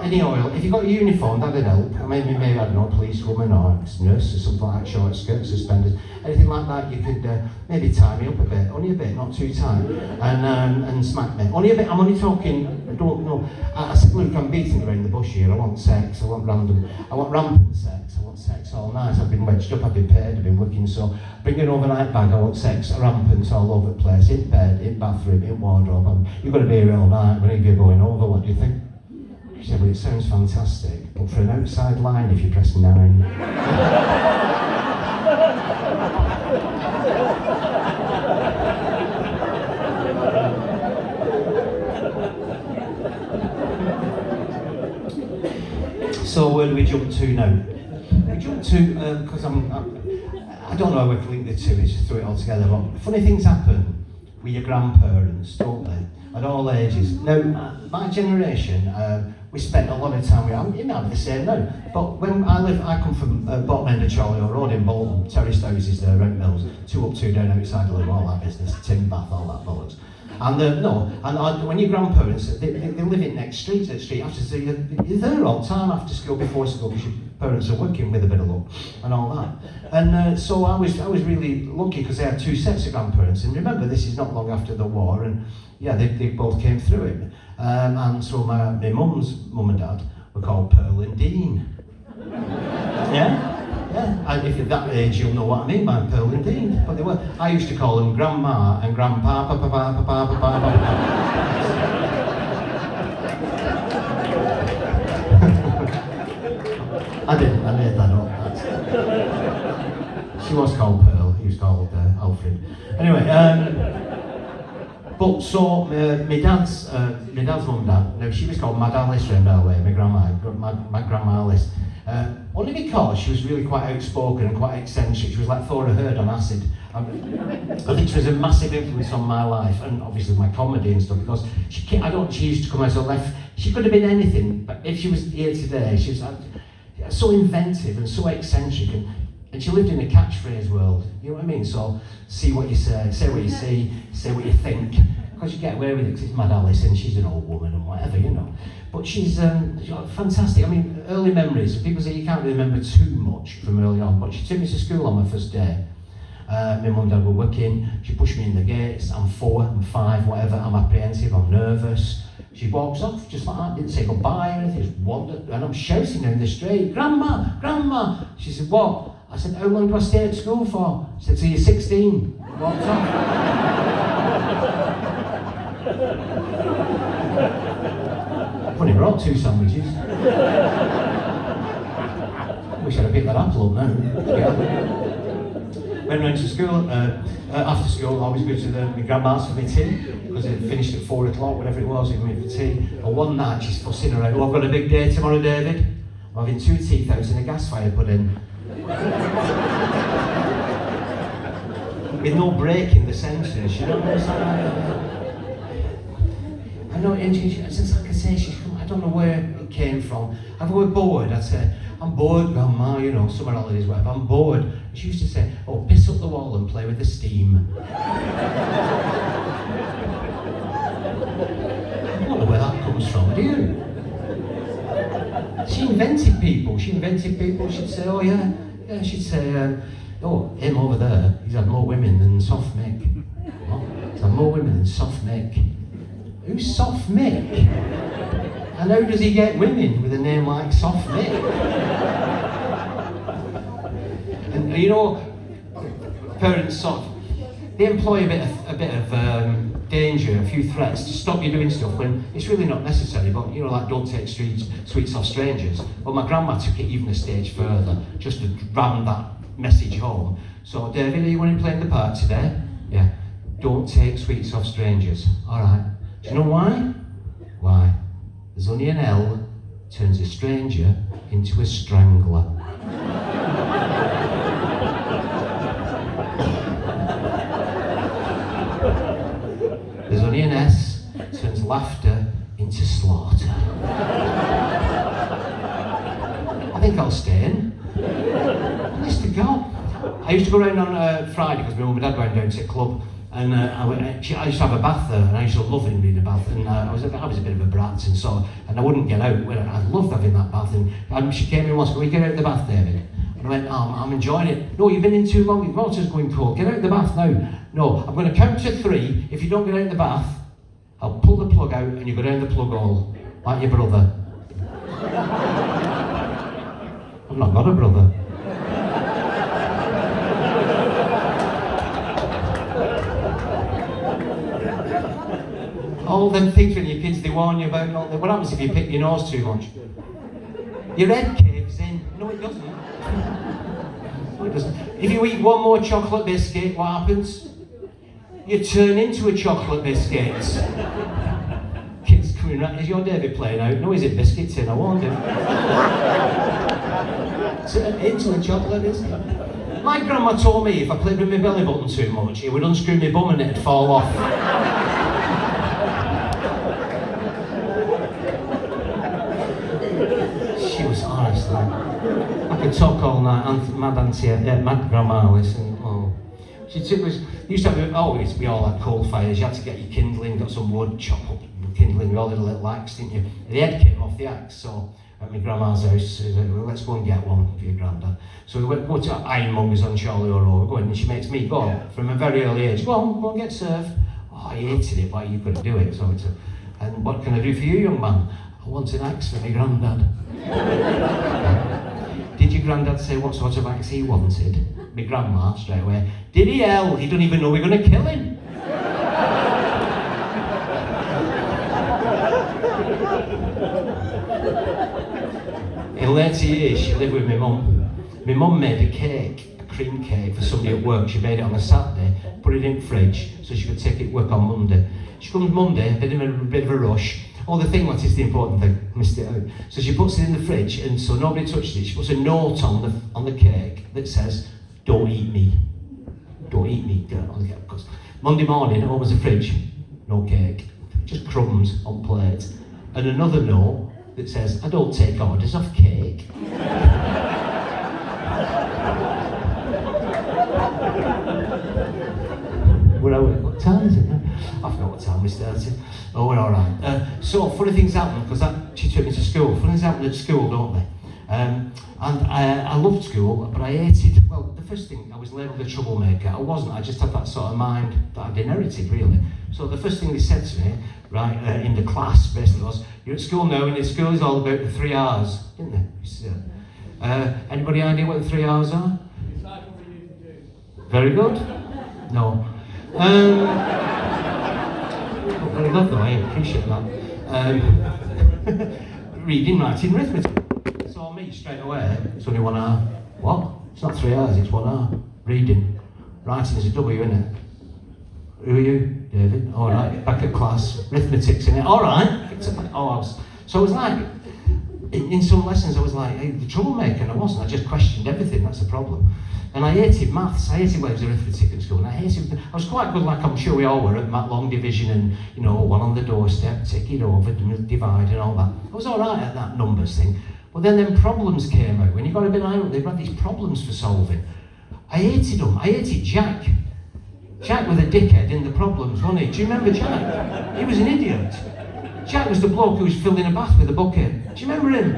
Any oil. If you've got a uniform, that'd help. Maybe, I don't know, policewoman or nurse or something like that, short skirts, suspenders, anything like that. You could maybe tie me up a bit, only a bit, not too tight, and smack me. Only a bit. I'm only talking. I don't know. I said, "Look, I'm beating around the bush here. I want sex. I want rampant sex. I want sex all night. I've been wedged up. I've been paid. I've been working. So bring an overnight bag. I want sex rampant all over the place, in bed, in bathroom, in wardrobe. You've got to be here all night. Whenever you're going over, what do you think?" She said, "Well, it sounds fantastic, but for an outside line, if you press 9. So where do we jump to now? We jump to, because I don't know how we can link the two, it's just throw it all together, but funny things happen with your grandparents, don't they? At all ages. Now, my generation, we spent a lot of time with, it might be the same now, but when I come from bottom end of Charlie Road in Bolton, terraced houses there, rent mills, 2 up, 2 down outside the all that business, tin bath, all that bollocks. And when your grandparents, they live in next street, after school, you're there all the time after school, before school, because your parents are working with a bit of luck and all that. And so I was really lucky because they had 2 sets of grandparents. And remember, this is not long after the war, and yeah, they both came through it. And so my mum's mum and dad were called Pearl and Dean. Yeah? Yeah, and if you're that age, you'll know what I mean by Pearl and Dean. But they were. I used to call them Grandma and Grandpa, I didn't. I made that up. She was called Pearl. He was called Alfred. Anyway, but so my dad's mum and dad. Now she was called Mad Alice round our way. My grandma Alice. Only because she was really quite outspoken and quite eccentric. She was like Thora Heard on acid. I think she was a massive influence on my life and obviously my comedy and stuff, because she used to come out of left. She could have been anything, but if she was here today, she was so inventive and so eccentric, and she lived in a catchphrase world. You know what I mean? So see what you say what you see, say what you think, because you get away with it because it's Mad Alice and she's an old woman and whatever, you know. But she's fantastic. I mean, early memories. People say you can't remember too much from early on, but she took me to school on my first day. My mum and dad were working. She pushed me in the gates. I'm 4, I'm 5, whatever. I'm apprehensive, I'm nervous. She walks off just like that, didn't say goodbye or anything, just wandered, and I'm shouting down the street, Grandma, Grandma. She said, what? I said, how long do I stay at school for? She said, till you're 16. Walked off. I've only brought 2 sandwiches. Wish I'd have picked that apple up now. Yeah. Went round to school, after school I always go to my grandma's for my tea, because it finished at 4 o'clock, whatever it was, with me for tea. And one night she's fussing around, oh, I've got a big day tomorrow, David. I'm having 2 teeth out and a gas fire put in. With no break in the sentence, you know what I'm saying? I know, and since like I say, I don't know where it came from. If I were bored, I'd say, I'm bored, Grandma, you know, summer holidays, whatever, I'm bored. And she used to say, oh, piss up the wall and play with the steam. I don't know where that comes from, do you? She invented people. She'd say, oh yeah, she'd say, oh, him over there, he's had more women than Soft Mick. What? He's had more women than Soft Mick. Who's Soft Mick? And how does he get women with a name like Soft Mick? And you know, parents sort of, they employ a bit of danger, a few threats to stop you doing stuff when it's really not necessary. But you know, like don't take sweets off strangers. Well, my grandma took it even a stage further, just to ram that message home. So, David, are you wanting to play in the park today? Yeah. Don't take sweets off strangers. All right. Do you know why? Why? There's only an L turns a stranger into a strangler. There's only an S turns laughter into slaughter. I think I'll stay in. Honest to God. I used to go around on Friday because my mum and dad went down to a club. And I used to have a bath there, and I used to love being in a bath. And I was a bit of a brat, and I wouldn't get out. I loved having that bath. And she came in once, "Can we get out of the bath, David?" And I went, "Oh, I'm enjoying it." "No, you've been in too long. Your water's going cold. Get out of the bath now." "No, I'm going to count to 3. If you don't get out of the bath, I'll pull the plug out, and you go down the plug hole, like your brother." I've not got a brother. All them things when your kids, they warn you about, all what happens if you pick your nose too much? Your head caves in. No, it doesn't. No, it doesn't. If you eat one more chocolate biscuit, what happens? You turn into a chocolate biscuit. is your David playing out? No, he's in biscuit tin, I warned him. It's into a chocolate, isn't it? My grandma told me if I played with my belly button too much, it would unscrew my bum and it'd fall off. She was honestly, I could talk all night. Mad auntie, mad grandma Alice, and oh, she took us. Used to have we all had coal fires. You had to get your kindling, got some wood, chop up kindling. We all had a little axe, didn't you? The head came off the axe, so. At my grandma's house, she said, well, let's go and get one for your granddad. So we went to Ironmongers on Charlie Road, go in, and she makes me go on, from a very early age, go on, get served. Oh, I hated it, but you couldn't do it. So it's and what can I do for you, young man? I want an axe for my granddad. Did your granddad say what sort of axe he wanted? My grandma, straight away. Did he hell? He don't even know we're going to kill him. In later years, she lived with my mum. My mum made a cake, a cream cake for somebody at work. She made it on a Saturday, put it in the fridge so she could take it to work on Monday. She comes Monday, bit of a rush. Oh, the thing, what is the important thing? Missed it out. So she puts it in the fridge, and so nobody touched it. She puts a note on the cake that says, "Don't eat me. Don't eat me." Because Monday morning, opens the fridge, no cake, just crumbs on plate, and another note that says, "I don't take orders off cake." What time is it now? I forgot what time we started. Oh, we're alright. So, funny things happen, because she took me to school. Funny things happen at school, don't they? And I loved school, but I hated, well, the first thing, I was labelled a troublemaker. I wasn't, I just had that sort of mind that I'd inherited, really. So the first thing they said to me, right, in the class, basically was, you're at school now, and the school is all about the 3 R's, didn't they? Anybody idea what the 3 R's are? Very good? No. Very good though, I appreciate that. Reading, writing, arithmetic. So me, straight away, it's only 1 R. What? It's not 3 R's, it's 1 R. Reading. Writing is a W, isn't it? Who are you, David? All right, back at class. Arithmetic's in it. All right. So it was like, in some lessons I was like, hey, the troublemaker, and I wasn't. I just questioned everything, that's the problem. And I hated maths. I hated waves of arithmetic at school. And I was quite good, like I'm sure we all were, at math long division and, you know, one on the doorstep, take it over, divide and all that. I was all right at that numbers thing. But then problems came out. When you got a bit higher up, they've got these problems for solving. I hated them. I hated Jack. Jack was a dickhead in the problems, wasn't he? Do you remember Jack? He was an idiot. Jack was the bloke who was filling a bath with a bucket. Do you remember him?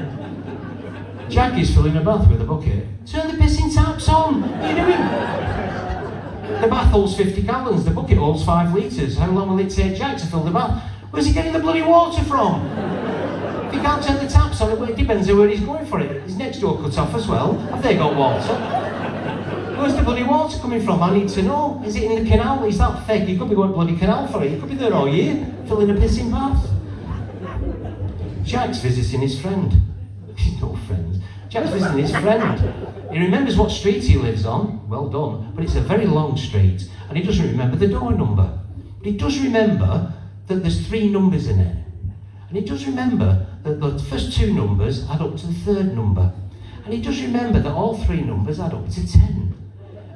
Jack is filling a bath with a bucket. Turn the pissing taps on. What are you doing? The bath holds 50 gallons. The bucket holds 5 litres. How long will it take Jack to fill the bath? Where's he getting the bloody water from? If he can't turn the taps on, it depends on where he's going for it. His next door cut off as well. Have they got water? Where's the bloody water coming from? I need to know. Is it in the canal? Is that fake? You could be going to bloody canal for it. You could be there all year, filling a pissing bath. Jack's visiting his friend. He's no friends. Jack's visiting his friend. He remembers what street he lives on. Well done. But it's a very long street. And he doesn't remember the door number. But he does remember that there's 3 numbers in it. And he does remember that the first 2 numbers add up to the 3rd number. And he does remember that all 3 numbers add up to 10.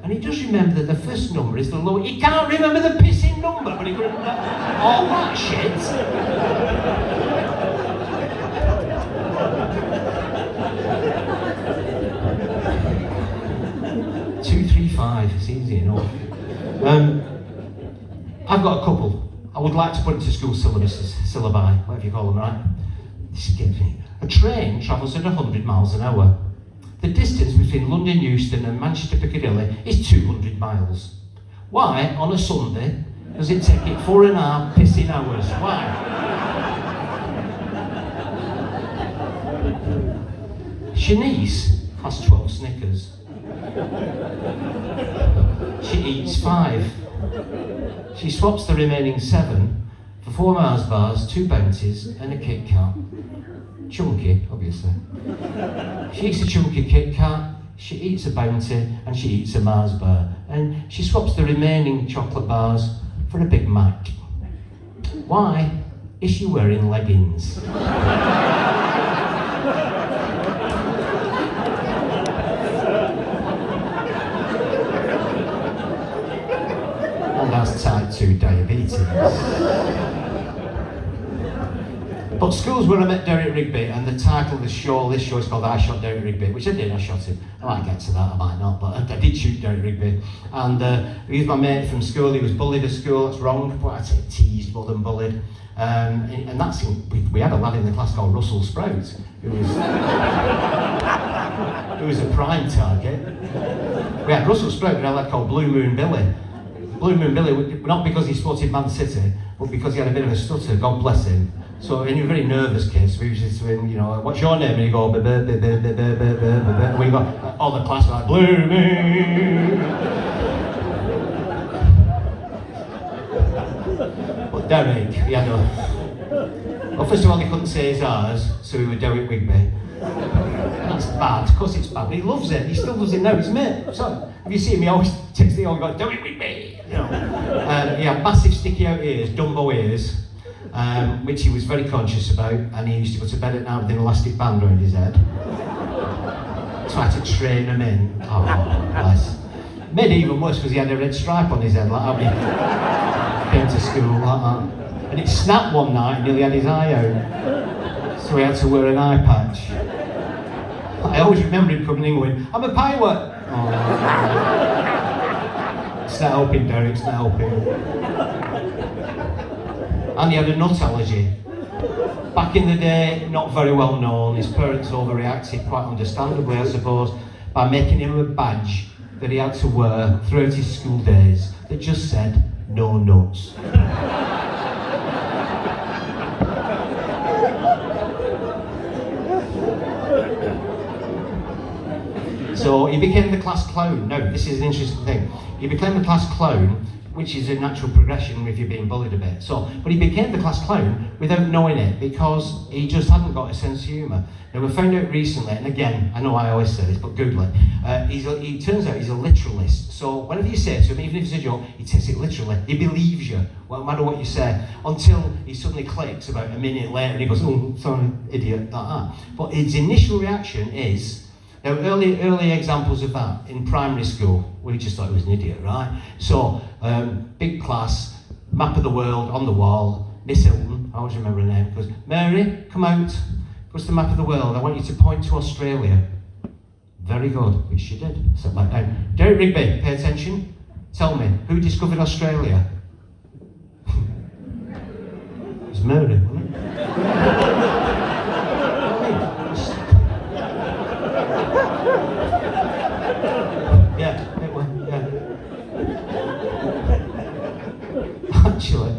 And he does remember that the first number is the low. He can't remember the pissing number, but he can remember all that shit. 2, 3, 5. It's easy enough. I've got a couple. I would like to put into school syllabi, whatever you call them, right? This gets me. A train travels at 100 miles an hour. The distance between London Euston and Manchester Piccadilly is 200 miles. Why, on a Sunday, does it take it 4.5 pissing hours? Why? Shanice has 12 Snickers. She eats 5. She swaps the remaining 7 for 4 Mars bars, 2 Bounties and a Kit Kat. Chunky, obviously. She eats a chunky Kit Kat, she eats a Bounty, and she eats a Mars bar. And she swaps the remaining chocolate bars for a Big Mac. Why? is she wearing leggings? And that's type 2 diabetes. But schools where I met Derek Rigby, and the title of this show is called I Shot Derek Rigby, which I did, I shot him. I might get to that, I might not, but I did shoot Derek Rigby. And he was my mate from school, he was bullied at school, that's wrong, but I'd say teased more than bullied. And that's, we had a lad in the class called Russell Sprout, who was a prime target. We had Russell Sprout, we had a lad called Blue Moon Billy. Blue Moon Billy, not because he supported Man City, but because he had a bit of a stutter, God bless him. So, and he was a very nervous kid, so we used to him, you know, what's your name? And he'd go, and we got, all the class were like, Blue Moon. But Derek, he had a, well, first of all, he couldn't say his R's, so he would Derek Rigby. That's bad, of course it's bad, but he loves it, he still loves it now, it's me. So, if you see him, he always takes the old guy, Derek Rigby, you know. He had massive sticky out ears, Dumbo ears, which he was very conscious about, and he used to go to bed at night with an elastic band around his head. Try to train him in. Oh, nice. Made it even worse because he had a red stripe on his head, like how he came to school, like that. And it snapped one night and nearly had his eye out. So he had to wear an eye patch. I always remember him coming in going, I'm a pilot! Oh, it's not helping, Derek, it's not helping. And he had a nut allergy. Back in the day, not very well known, his parents overreacted, quite understandably I suppose, by making him a badge that he had to wear throughout his school days that just said, no nuts. So he became the class clown. Now, this is an interesting thing. He became the class clown, which is a natural progression if you're being bullied a bit. But he became the class clown without knowing it because he just hadn't got a sense of humour. Now, we found out recently, and again, I know I always say this, but Google it. He turns out he's a literalist. So whenever you say it to him, even if it's a joke, he takes it literally. He believes you, no matter what you say, until he suddenly clicks about a minute later and he goes, oh, sorry, idiot, like that. But his initial reaction is, now, early examples of that in primary school, we just thought he was an idiot, right? So, big class, map of the world on the wall, Miss Hilton, I always remember her name, goes, Mary, come out, what's the map of the world? I want you to point to Australia. Very good, which she did. Sat back down. Derek Rigby, pay attention. Tell me, who discovered Australia? It was Mary, wasn't it? Yeah, it was, yeah. Actually,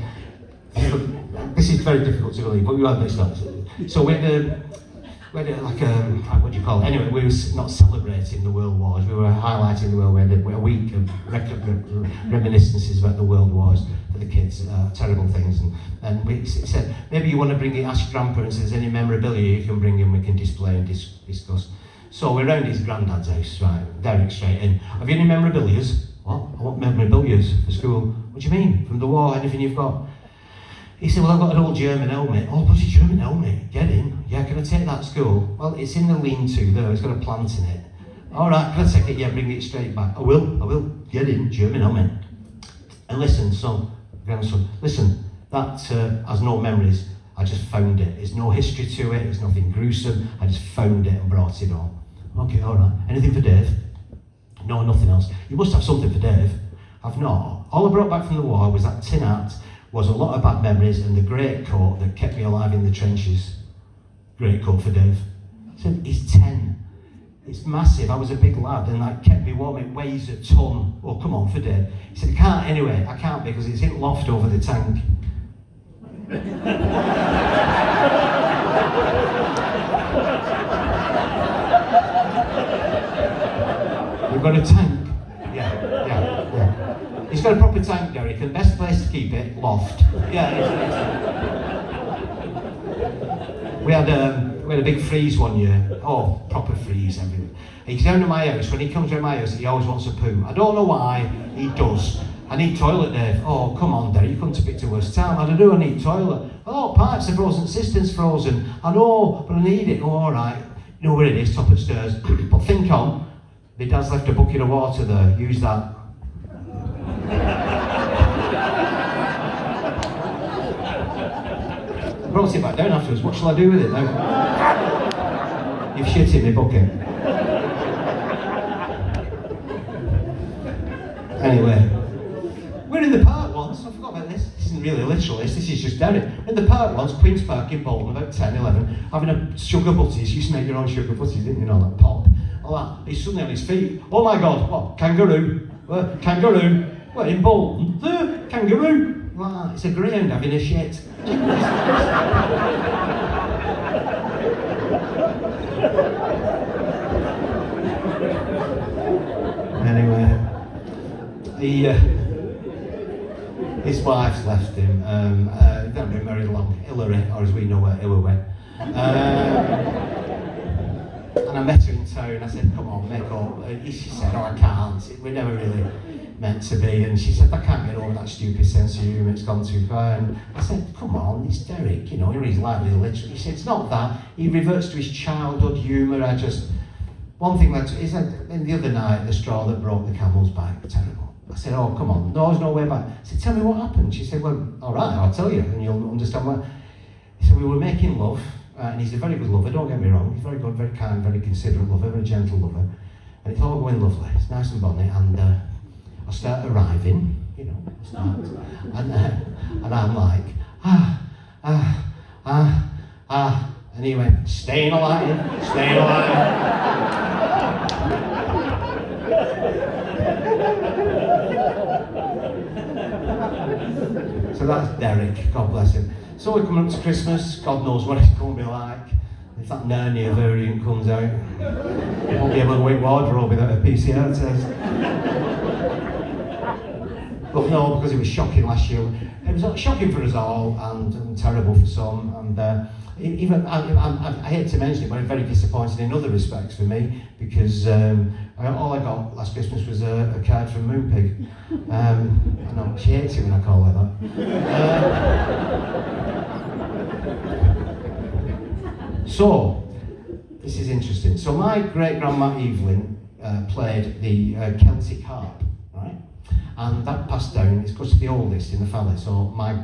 this is very difficult to believe, but we had this stuff. So we had what do you call it? Anyway, we were not celebrating the World Wars, we were highlighting the World War. We had a week of reminiscences about the World Wars for the kids, terrible things. And we said, maybe you want to ask your grandparents if there's any memorabilia you can bring in, we can display and discuss. So we're around his granddad's house, right, Derek straight in. Have you any memorabilias? What? I want memorabilias for school. What do you mean? From the war, anything you've got? He said, well, I've got an old German helmet. Oh, what's a German helmet? Get in. Yeah, can I take that to school? Well, it's in the lean-to there, it's got a plant in it. All right, can I take it? Yeah, bring it straight back. I will. Get in, German helmet. And listen, son, grandson, listen, that has no memories. I just found it. There's no history to it, there's nothing gruesome. I just found it and brought it home. Okay, all right. Anything for Dave? No, nothing else. You must have something for Dave. I've not. All I brought back from the war was that tin hat, was a lot of bad memories, and the great coat that kept me alive in the trenches. Great coat for Dave. I said, he's 10. It's massive. I was a big lad, and that kept me warm. It weighs a ton. Oh, come on, for Dave. He said, I can't anyway. I can't because it's in loft over the tank. We've got a tank. Yeah. He's got a proper tank, Derek, and best place to keep it, loft. Yeah. We had a big freeze one year. Oh, proper freeze everywhere. He's down to my house. When he comes around my house, he always wants a poo. I don't know why, he does. I need toilet, Dave. Oh, come on, Dave, you couldn't have picked a worse time. I do, I need toilet. Oh, pipes are frozen, cistern's frozen. I know, but I need it. Oh, all right. You know where it is, top of the stairs. But think on, my dad's left a bucket of water there. Use that. I brought it back down afterwards. What shall I do with it now? You've shit in my bucket. Anyway, we're in the park once. I forgot about this. This isn't really a literal this is just Derek. In the park once, Queen's Park in Bolton, about 10, 11, having a sugar butties. You used to make your own sugar butties, didn't you? Know, that pop. All that. He's suddenly on his feet. Oh my God, what? Kangaroo? Kangaroo? What, in Bolton? The kangaroo? Wow, it's a greyhound having a shit. Anyway, his wife's left him. They've been married long, Hillary, or as we know her, Hillary. And I met her in town. I said, "Come on, make up." She said, "Oh, I can't. We're never really meant to be." And she said, "I can't get over that stupid sense of humour. It's gone too far." And I said, "Come on, it's Derek. You know, he's like really literally." He said, "It's not that. He reverts to his childhood humour. One thing that he said the other night, the straw that broke the camel's back, terrible." I said, "Oh, come on, no, there's no way back." I said, "Tell me what happened." She said, "Well, all right, I'll tell you, and you'll understand what." He said, "We were making love, and he's a very good lover, don't get me wrong. He's very good, very kind, very considerate lover, very gentle lover. And it's all going lovely, it's nice and bonny, and I start arriving, you know, and I'm like, and he went, staying alive. So that's Derek, God bless him. So we're coming up to Christmas, God knows what it's going to be like. If that Narnia variant comes out, you won't be able to wait wardrobe without a PCR test. But no, because it was shocking last year. It was shocking for us all and terrible for some. And even I hate to mention it, but I'm very disappointed in other respects for me because all I got last Christmas was a card from Moonpig. I know she hates it when I call her that. So this is interesting. So my great grandma Evelyn played the Celtic harp, right? And that passed down. It's because the oldest in the family. So my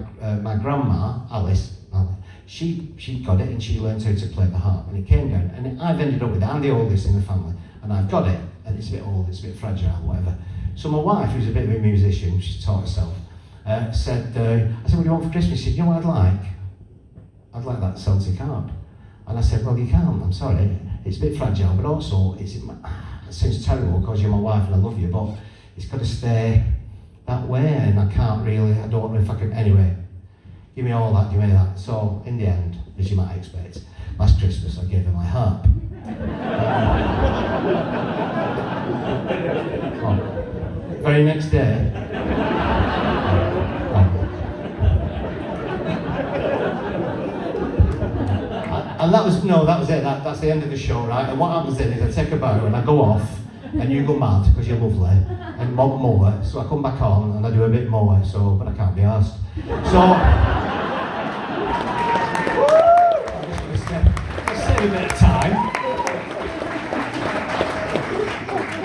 grandma Alice. She got it and she learned how to play the harp, and it came down, and I've ended up with it. I'm the oldest in the family, and I've got it, and it's a bit old, it's a bit fragile, whatever. So my wife, who's a bit of a musician, she's taught herself, said, I said, "What do you want for Christmas?" She said, "You know what I'd like? I'd like that Celtic harp." And I said, "Well, you can't, I'm sorry, it's a bit fragile, but also, it sounds terrible because you're my wife and I love you, but it's got to stay that way, and I don't know if I can, anyway. Give me all that, give me that." So, in the end, as you might expect, last Christmas I gave her my harp. Very next day, and that was it, that's the end of the show, right? And what happens then is I take a bow and I go off, and you go mad because you're lovely, and want more, so I come back on and I do a bit more, but I can't be arsed. So, save a bit of time.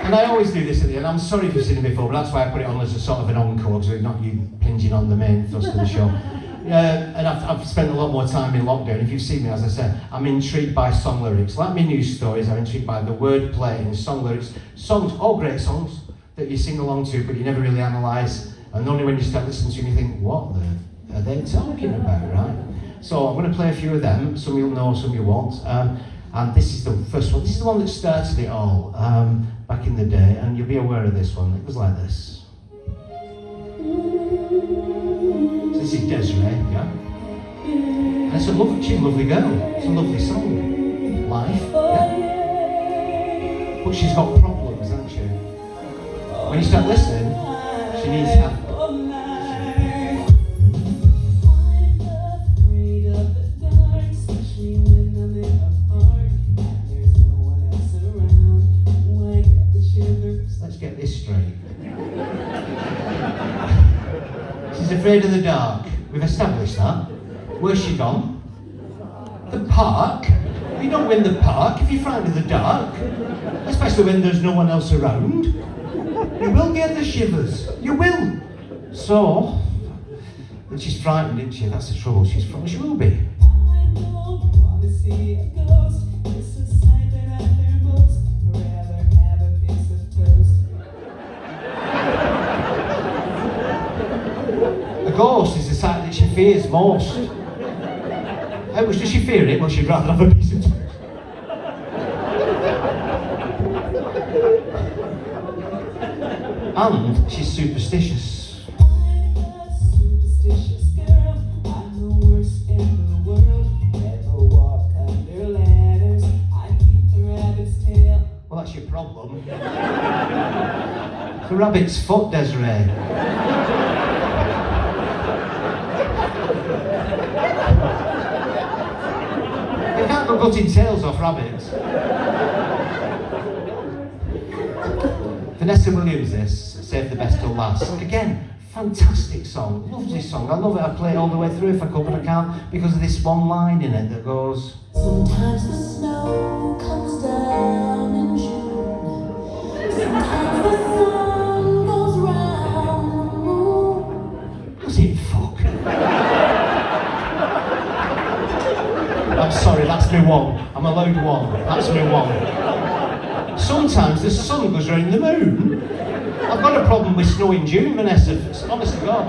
And I always do this at the end. I'm sorry if you've seen it before, but that's why I put it on as a sort of an encore, so it's not you pinging on the main thrust of the show. And I've spent a lot more time in lockdown. If you've seen me, as I said, I'm intrigued by song lyrics. Like my news stories, I'm intrigued by the wordplay and song lyrics. Songs, all great songs that you sing along to, but you never really analyse. And only when you start listening to them, you think, what are they talking about, right? So I'm going to play a few of them. Some you'll know, some you won't. And this is the first one. This is the one that started it all back in the day, and you'll be aware of this one. It goes like this. So this is Desiree, yeah? And she's a lovely girl. It's a lovely song. Life, yeah? But she's got problems, hasn't she? When you start listening, she needs help. Let's get this straight. afraid of the dark. We've established that. Where's she gone? The park? You don't win the park if you're frightened of the dark. Especially when there's no one else around. You will get the shivers. You will. So, but she's frightened, isn't she? That's the trouble. She's frightened. She will be. I don't want to see a ghost. It's a sight that I fear most. Rather have a piece of toast. A ghost is the sight that she fears most. How much does she fear it? Well, she'd rather have a piece of toast. And she's superstitious. I'm a superstitious girl. I'm the worst in the world. Never walk under ladders. I keep the rabbit's tail. Well, that's your problem. The rabbit's foot, Desiree. You can't go cutting tails off rabbits. Vanessa Williams, this, Save the Best Till Last. Again, fantastic song. Love this song. I love it. I play it all the way through if I could, but I can't because of this one line in it that goes. Sometimes the snow comes down in June. Sometimes the sun goes round the moon. Does it fuck? I'm sorry, that's me one. I'm allowed one. That's me one. Sometimes the sun goes round the moon. I've got a problem with snow in June, Vanessa. Honest to God.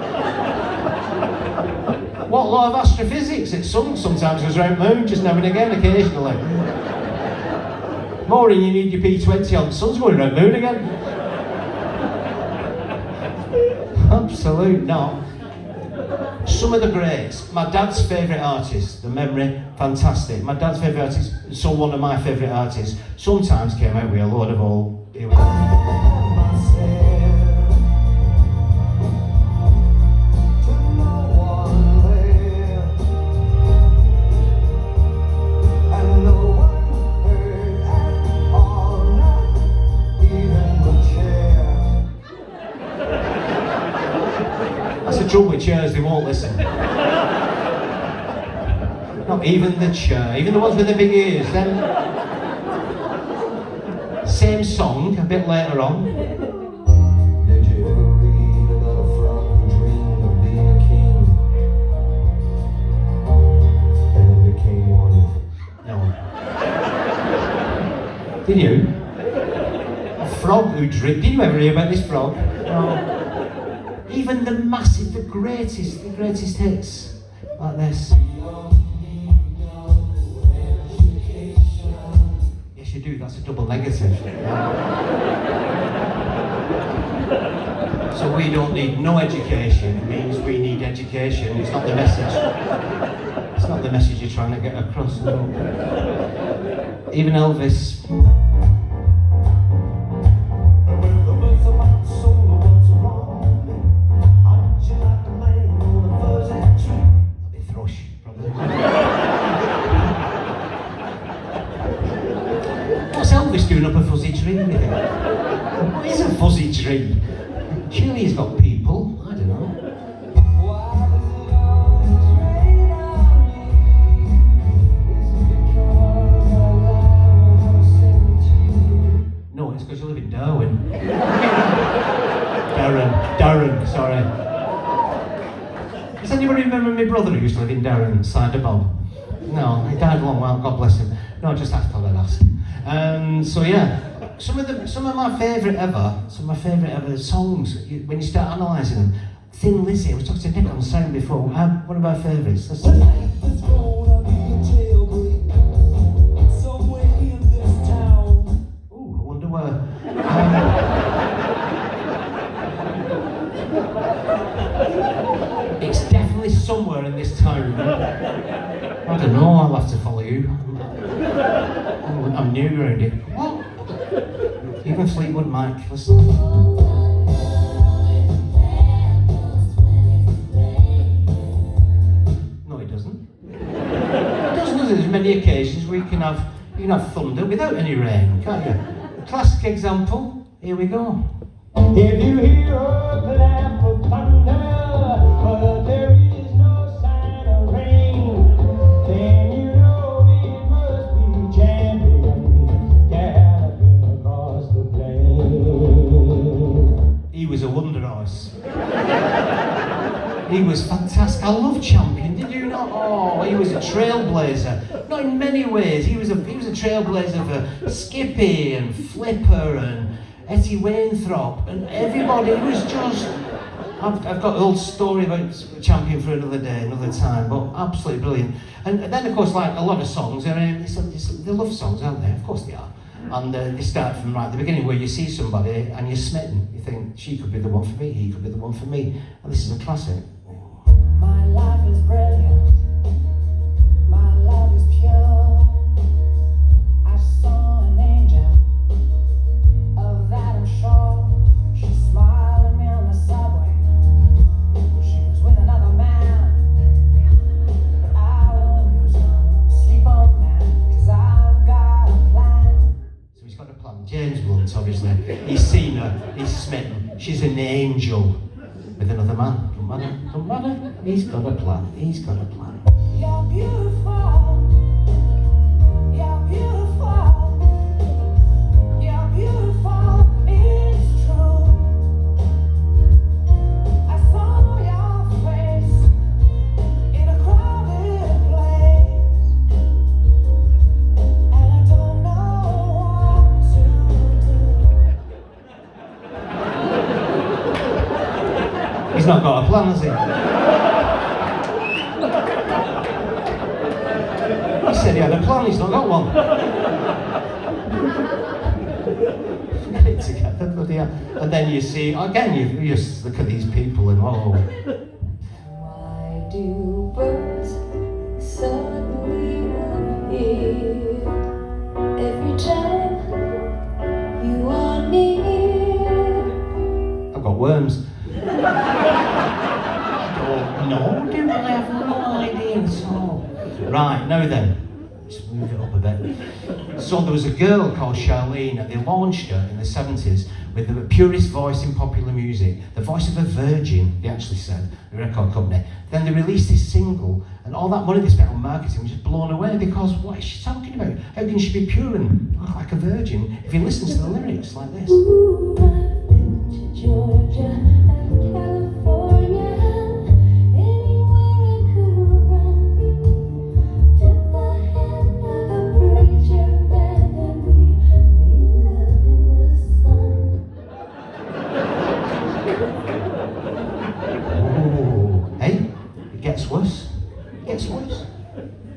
What law of astrophysics? It's sun sometimes goes round the moon, just now and again, occasionally. Maureen, you need your P20 on. The sun's going round the moon again. Absolute not. Some of the greats. My dad's favourite artist, The Memory, fantastic. My dad's favourite artist, so one of my favourite artists, sometimes came out with a load of all. That's the trouble with chairs, they won't listen. Not even the chair, even the ones with the big ears. Then, same song, a bit later on. Did you ever read about a frog who dreamed of being a king? And then became one. No. Did you? A frog who dreamed. Did you ever hear about this frog? No. Even the massive, the greatest hits, like this. Yes, you do, that's a double negative. So we don't need no education, it means we need education. It's not the message. It's not the message you're trying to get across. No. Even Elvis. Elvis doing up a fuzzy tree with it. What is a fuzzy tree? Surely he's got people, I don't know. No, it's because you live in Darwin. Darren, sorry. Does anybody remember my brother who used to live in Darren, Cider Bob? No, he died a long while, God bless him. No, just asked all I'd ask. So yeah, some of my favourite ever songs, when you start analysing them. Thin Lizzy, I was talking to Nick on the sound before, one of our favourites. Let's take it. Ooh, I wonder where. It's definitely somewhere in this town. I don't know, I'll have to follow you. I'm new around here. What? Even Fleetwood Mac, listen. No, it doesn't. It doesn't. There's many occasions where you can have thunder without any rain, can't you? A classic example, here we go. If you hear a clap of thunder, he was fantastic. I love Champion, did you not? Oh, he was a trailblazer. Not in many ways. He was a trailblazer for Skippy and Flipper and Etty Wainthropp and everybody. It was just... I've got an old story about Champion for another day, another time, but absolutely brilliant. And then, of course, like a lot of songs, they're love songs, aren't they? Of course they are. And they start from right at the beginning where you see somebody and you're smitten. You think, she could be the one for me, he could be the one for me. And this is a classic. My life is brilliant. My love is pure. I saw an angel. Of that I'm sure. She smiled at me on the subway. She was with another man. But I won't use her. Sleep on that. 'Cause I've got a plan. So he's got a plan. James Blunt, obviously. He's seen her, he's smitten. She's an angel with another man. Don't matter. He's got a plan. He's got a plan. You're beautiful. You're beautiful. You're beautiful. It's true. I saw your face in a crowded place, and I don't know what to do. He's not got a plan, has he? He said he had a plan, he's not got one. Get it together, bloody hell. And then you see, again, you just look at these people and Why do birds suddenly appear every time you are near? I've got worms. I don't know, do I? have no idea at all. Right, now then, let's move it up a bit. So there was a girl called Charlene, and they launched her in the 70s with the purest voice in popular music, the voice of a virgin, they actually said, the record company. Then they released this single, and all that money they spent on marketing was just blown away because what is she talking about? How can she be pure and look like a virgin if you listen to the lyrics like this? Ooh, I've been to Georgia and California, anywhere I could run. Took the hand of a preacher man and we made love in the sun. Oh, hey, it gets worse. It gets worse.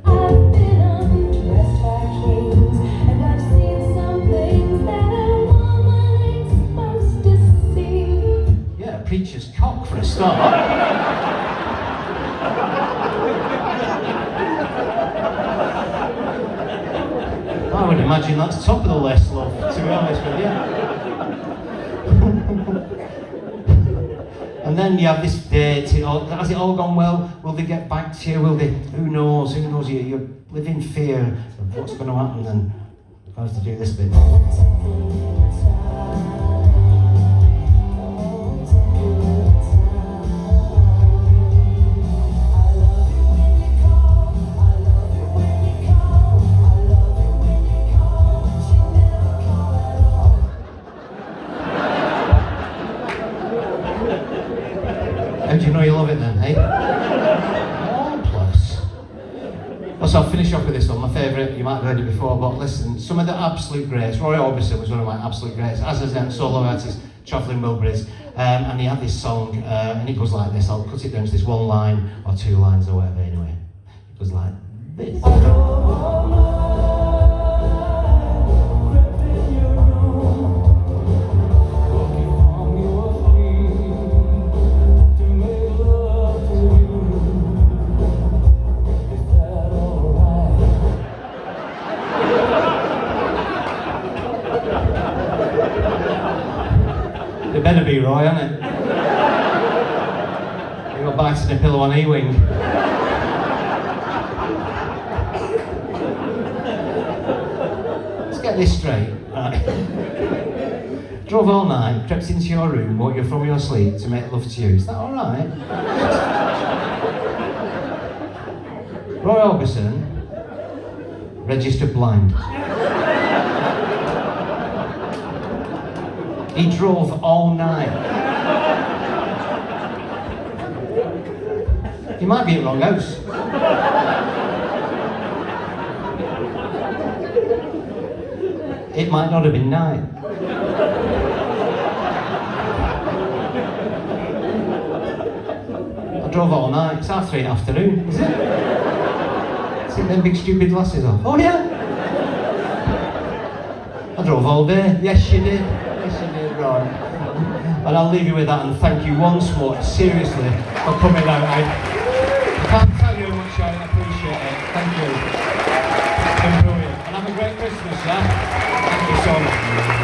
I've been undressed by kings, and I've seen some things that a woman ain't supposed to see. Yeah, a preacher's cock for a start. I would imagine that's top of the list, love, to be honest with you. And then you have this date, has it all gone well? Will they get back to you? Will they? Who knows? Who knows? You live in fear of what's going to happen, and I have to do this bit. How do you know you love it then, hey? Oh, plus. Also, I'll finish off with this one, my favourite, you might have heard it before, but listen, some of the absolute greats. Roy Orbison was one of my absolute greats, as is solo artist, Travelling Wilburys, and he had this song, and it goes like this. I'll cut it down to this one line, or two lines, or whatever, anyway. It goes like this. It better be Roy, hasn't it? You got biting a pillow on E-wing. Let's get this straight. Right. Drove all night, crept into your room, woke you from your sleep to make love to you. Is that alright? Roy Orbison, registered blind. He drove all night. You might be in the wrong house. It might not have been 9. I drove all night. It's 3:30 in the afternoon, is it? See them big stupid glasses on. Oh yeah. I drove all day. Yes, you did. Yes, you did. Right. And I'll leave you with that and thank you once more, seriously, for coming out. I can't tell you how much I appreciate it. Thank you. It's been brilliant. And have a great Christmas, yeah? Thank you so much.